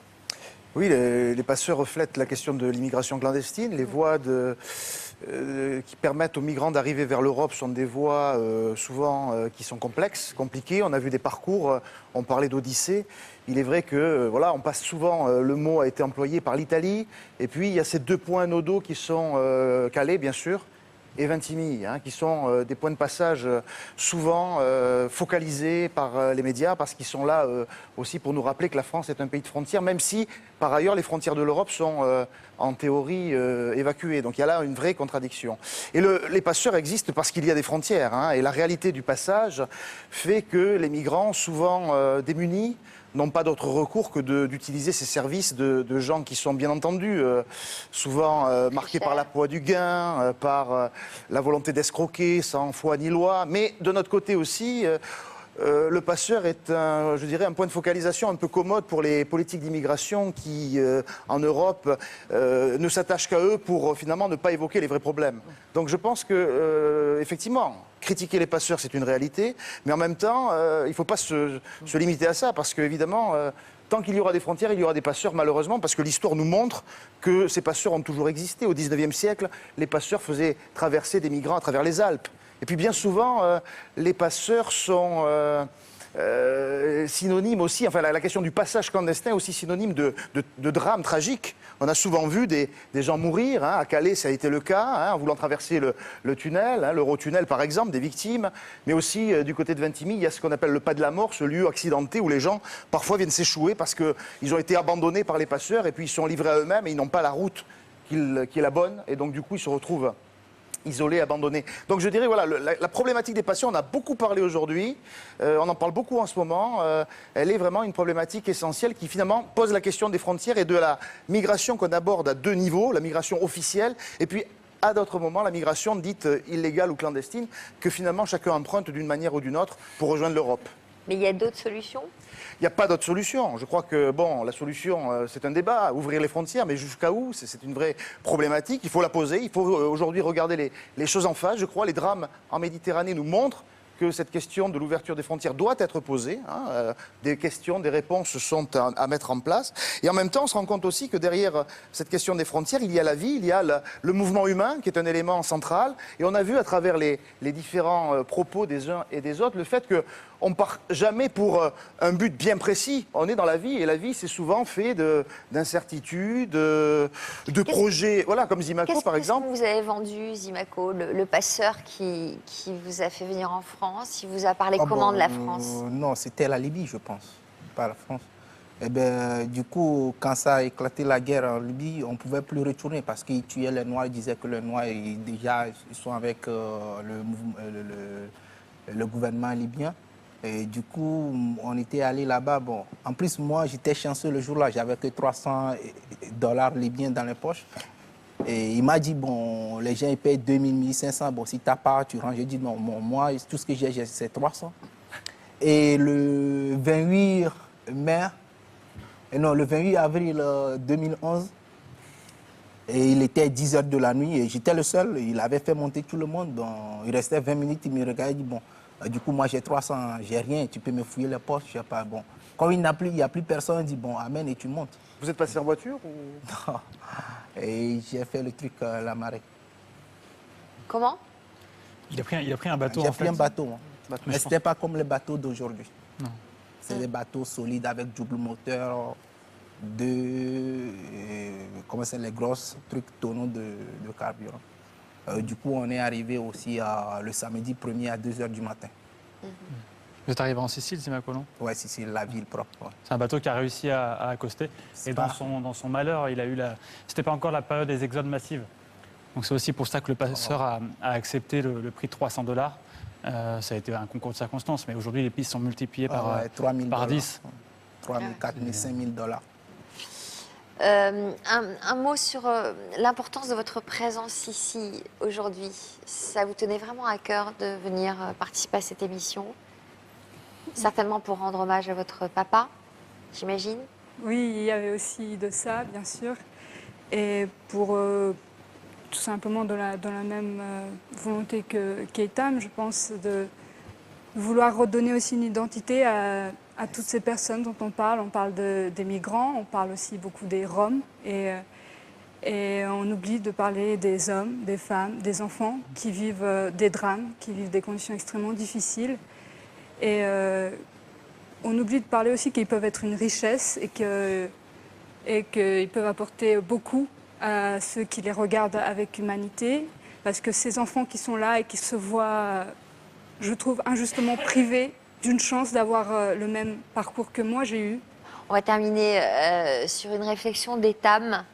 [SPEAKER 2] Oui, les passeurs reflètent la question de l'immigration clandestine. Les voies qui permettent aux migrants d'arriver vers l'Europe sont des voies souvent qui sont complexes, compliquées. On a vu des parcours, on parlait d'Odyssée. Il est vrai que, on passe souvent, le mot a été employé par l'Italie. Et puis, il y a ces 2 points nodaux qui sont Calais, bien sûr, et Vintimille, qui sont des points de passage souvent focalisés par les médias, parce qu'ils sont là aussi pour nous rappeler que la France est un pays de frontières, même si, par ailleurs, les frontières de l'Europe sont en théorie évacuées. Donc il y a là une vraie contradiction. Et les passeurs existent parce qu'il y a des frontières, et la réalité du passage fait que les migrants, souvent démunis, n'ont pas d'autre recours que d'utiliser ces services de gens qui sont bien entendu souvent marqués par la poids du gain, par la volonté d'escroquer sans foi ni loi. Mais de notre côté aussi, le passeur est un point de focalisation un peu commode pour les politiques d'immigration qui, en Europe, ne s'attachent qu'à eux pour finalement ne pas évoquer les vrais problèmes. Donc je pense que, effectivement, critiquer les passeurs, c'est une réalité, mais en même temps, il ne faut pas se limiter à ça, parce qu'évidemment, tant qu'il y aura des frontières, il y aura des passeurs, malheureusement, parce que l'histoire nous montre que ces passeurs ont toujours existé. Au XIXe siècle, les passeurs faisaient traverser des migrants à travers les Alpes. Et puis bien souvent, les passeurs sont synonymes aussi, enfin la question du passage clandestin est aussi synonyme de drame tragique. On a souvent vu des gens mourir, à Calais ça a été le cas, en voulant traverser le tunnel, l'Eurotunnel par exemple, des victimes, mais aussi du côté de Vintimille, il y a ce qu'on appelle le pas de la mort, ce lieu accidenté où les gens parfois viennent s'échouer parce qu'ils ont été abandonnés par les passeurs et puis ils sont livrés à eux-mêmes et ils n'ont pas la route qui est la bonne, et donc du coup ils se retrouvent isolés, abandonnés. Donc je dirais, voilà, la problématique des patients, on a beaucoup parlé aujourd'hui, on en parle beaucoup en ce moment, elle est vraiment une problématique essentielle qui finalement pose la question des frontières et de la migration qu'on aborde à 2 niveaux, la migration officielle et puis à d'autres moments la migration dite illégale ou clandestine que finalement chacun emprunte d'une manière ou d'une autre pour rejoindre l'Europe.
[SPEAKER 6] Mais il y a d'autres solutions?
[SPEAKER 2] Il n'y a pas d'autre solution. Je crois que, bon, la solution, c'est un débat, ouvrir les frontières, mais jusqu'à où? C'est une vraie problématique. Il faut la poser. Il faut aujourd'hui regarder les choses en face. Je crois les drames en Méditerranée nous montrent que cette question de l'ouverture des frontières doit être posée. Des questions, des réponses sont à mettre en place. Et en même temps, on se rend compte aussi que derrière cette question des frontières, il y a la vie, il y a le mouvement humain qui est un élément central. Et on a vu à travers les différents propos des uns et des autres le fait qu'on ne part jamais pour un but bien précis. On est dans la vie et la vie, c'est souvent fait d'incertitudes, de projets, voilà, comme Zimaco par exemple.
[SPEAKER 6] Qu'est-ce que vous avez vendu, Zimaco, le passeur qui vous a fait venir en France? Il vous a parlé comment de la France?
[SPEAKER 5] Non, c'était la Libye, je pense, pas la France. Eh bien, du coup, quand ça a éclaté la guerre en Libye, on ne pouvait plus retourner parce qu'ils tuaient les Noirs, ils disaient que les Noirs, déjà, ils sont avec le gouvernement libyen. Et du coup, on était allé là-bas. Bon, en plus, moi, j'étais chanceux le jour-là. J'avais que $300 libyens dans les poches. Et il m'a dit, bon, les gens, ils payent 2000, 1500. Bon, si t'as pas, tu rends. J'ai dit, non, moi, tout ce que j'ai, c'est 300. Et le 28 avril 2011, et il était 10 h de la nuit et j'étais le seul. Il avait fait monter tout le monde. Bon, il restait 20 minutes, il me regardait, il dit, bon, du coup, moi, j'ai 300, j'ai rien, tu peux me fouiller les poches, je sais pas, bon. Quand il n'y a plus personne, il dit, bon, amène et tu montes.
[SPEAKER 2] Vous êtes passé en voiture ou...
[SPEAKER 5] Non. Et j'ai fait le truc à la marée.
[SPEAKER 6] Comment?
[SPEAKER 7] Il a pris un bateau,
[SPEAKER 5] J'ai pris un bateau, moi. Mais ce n'était pas comme les bateaux d'aujourd'hui.
[SPEAKER 7] Non.
[SPEAKER 5] C'est des bateaux solides avec double moteur, comment c'est, les grosses trucs tonneaux de carburant. Du coup, on est arrivé aussi le samedi 1er à 2 h du matin.
[SPEAKER 7] Vous êtes arrivé en Sicile, Zimaco, non?
[SPEAKER 5] Oui, Sicile, la ville propre. Ouais.
[SPEAKER 7] C'est un bateau qui a réussi à accoster. Et dans son malheur, il a eu C'était pas encore la période des exodes massives. Donc c'est aussi pour ça que le passeur a accepté le prix de $300. Ça a été un concours de circonstances, mais aujourd'hui, les pistes sont multipliées par 10.
[SPEAKER 5] 3 000, 4 000, 5 000 $.
[SPEAKER 6] Un mot sur l'importance de votre présence ici aujourd'hui. Ça vous tenait vraiment à cœur de venir participer à cette émission? Certainement pour rendre hommage à votre papa, j'imagine?
[SPEAKER 3] Oui, il y avait aussi de ça, bien sûr. Et pour tout simplement dans la même volonté qu'Eitam, je pense, de vouloir redonner aussi une identité à toutes ces personnes dont on parle. On parle des migrants, on parle aussi beaucoup des Roms. Et on oublie de parler des hommes, des femmes, des enfants qui vivent des drames, qui vivent des conditions extrêmement difficiles. Et on oublie de parler aussi qu'ils peuvent être une richesse et qu'ils peuvent apporter beaucoup à ceux qui les regardent avec humanité. Parce que ces enfants qui sont là et qui se voient, je trouve, injustement privés d'une chance d'avoir le même parcours que moi j'ai eu.
[SPEAKER 6] On va terminer sur une réflexion d'Eitam.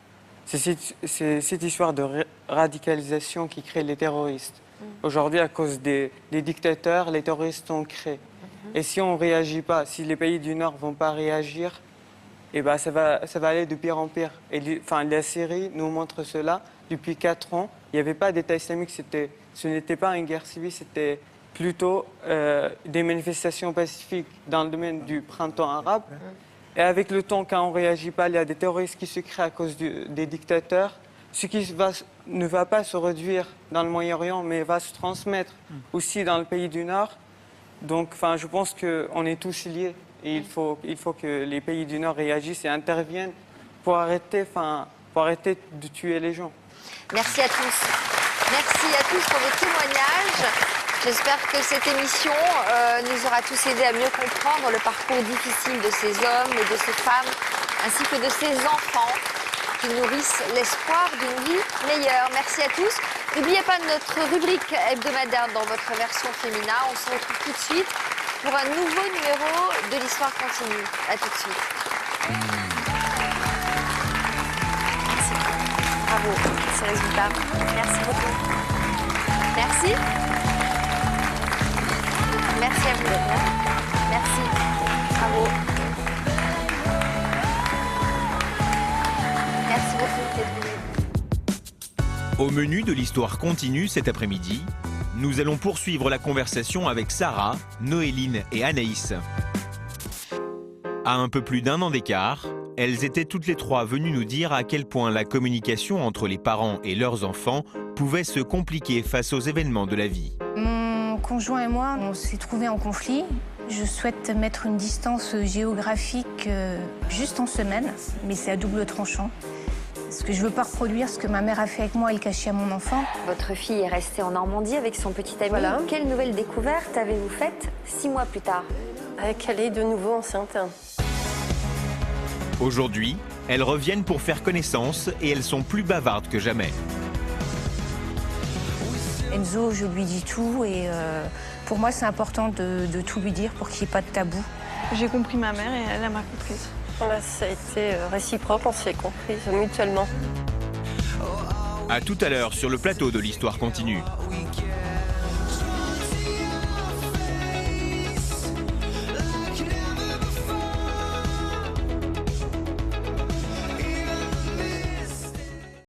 [SPEAKER 4] C'est cette histoire de radicalisation qui crée les terroristes. Aujourd'hui, à cause des dictateurs, les terroristes sont créés. Et si on ne réagit pas, si les pays du Nord ne vont pas réagir, eh ben ça va aller de pire en pire. Et la Syrie nous montre cela. Depuis 4 ans, il n'y avait pas d'État islamique, ce n'était pas une guerre civile, c'était plutôt des manifestations pacifiques dans le domaine du printemps arabe. Et avec le temps, quand on ne réagit pas, il y a des terroristes qui se créent à cause des dictateurs. Ce qui ne va pas se réduire dans le Moyen-Orient, mais va se transmettre aussi dans le pays du Nord. Donc, je pense qu'on est tous liés. Et il faut que les pays du Nord réagissent et interviennent pour arrêter de tuer les gens.
[SPEAKER 6] Merci à tous. Merci à tous pour vos témoignages. J'espère que cette émission nous aura tous aidés à mieux comprendre le parcours difficile de ces hommes et de ces femmes, ainsi que de ces enfants qui nourrissent l'espoir d'une vie meilleure. Merci à tous. N'oubliez pas notre rubrique hebdomadaire dans votre version féminin. On se retrouve tout de suite pour un nouveau numéro de l'Histoire continue. À tout de suite. Merci. Bravo pour ces résultats. Merci beaucoup. Merci. Merci à vous d'être là. Merci. Bravo. Merci beaucoup d'être venu.
[SPEAKER 1] Au menu de l'histoire continue cet après-midi, nous allons poursuivre la conversation avec Sarah, Noéline et Anaïs. À un peu plus d'1 an d'écart, elles étaient toutes les trois venues nous dire à quel point la communication entre les parents et leurs enfants pouvait se compliquer face aux événements de la vie.
[SPEAKER 15] Mon conjoint et moi, on s'est trouvés en conflit. Je souhaite mettre une distance géographique juste en semaine, mais c'est à double tranchant. Parce que je ne veux pas reproduire ce que ma mère a fait avec moi et le cacher à mon enfant.
[SPEAKER 6] Votre fille est restée en Normandie avec son petit ami.
[SPEAKER 16] Voilà.
[SPEAKER 6] Quelle nouvelle découverte avez-vous faite 6 mois plus tard?
[SPEAKER 16] Qu'elle est de nouveau enceinte.
[SPEAKER 1] Aujourd'hui, elles reviennent pour faire connaissance et elles sont plus bavardes que jamais.
[SPEAKER 15] Enzo, je lui dis tout et pour moi, c'est important de tout lui dire pour qu'il n'y ait pas de tabou.
[SPEAKER 17] J'ai compris ma mère et elle m'a comprise.
[SPEAKER 16] Voilà, ça a été réciproque, on s'est comprise mutuellement.
[SPEAKER 1] À tout à l'heure sur le plateau de l'Histoire continue.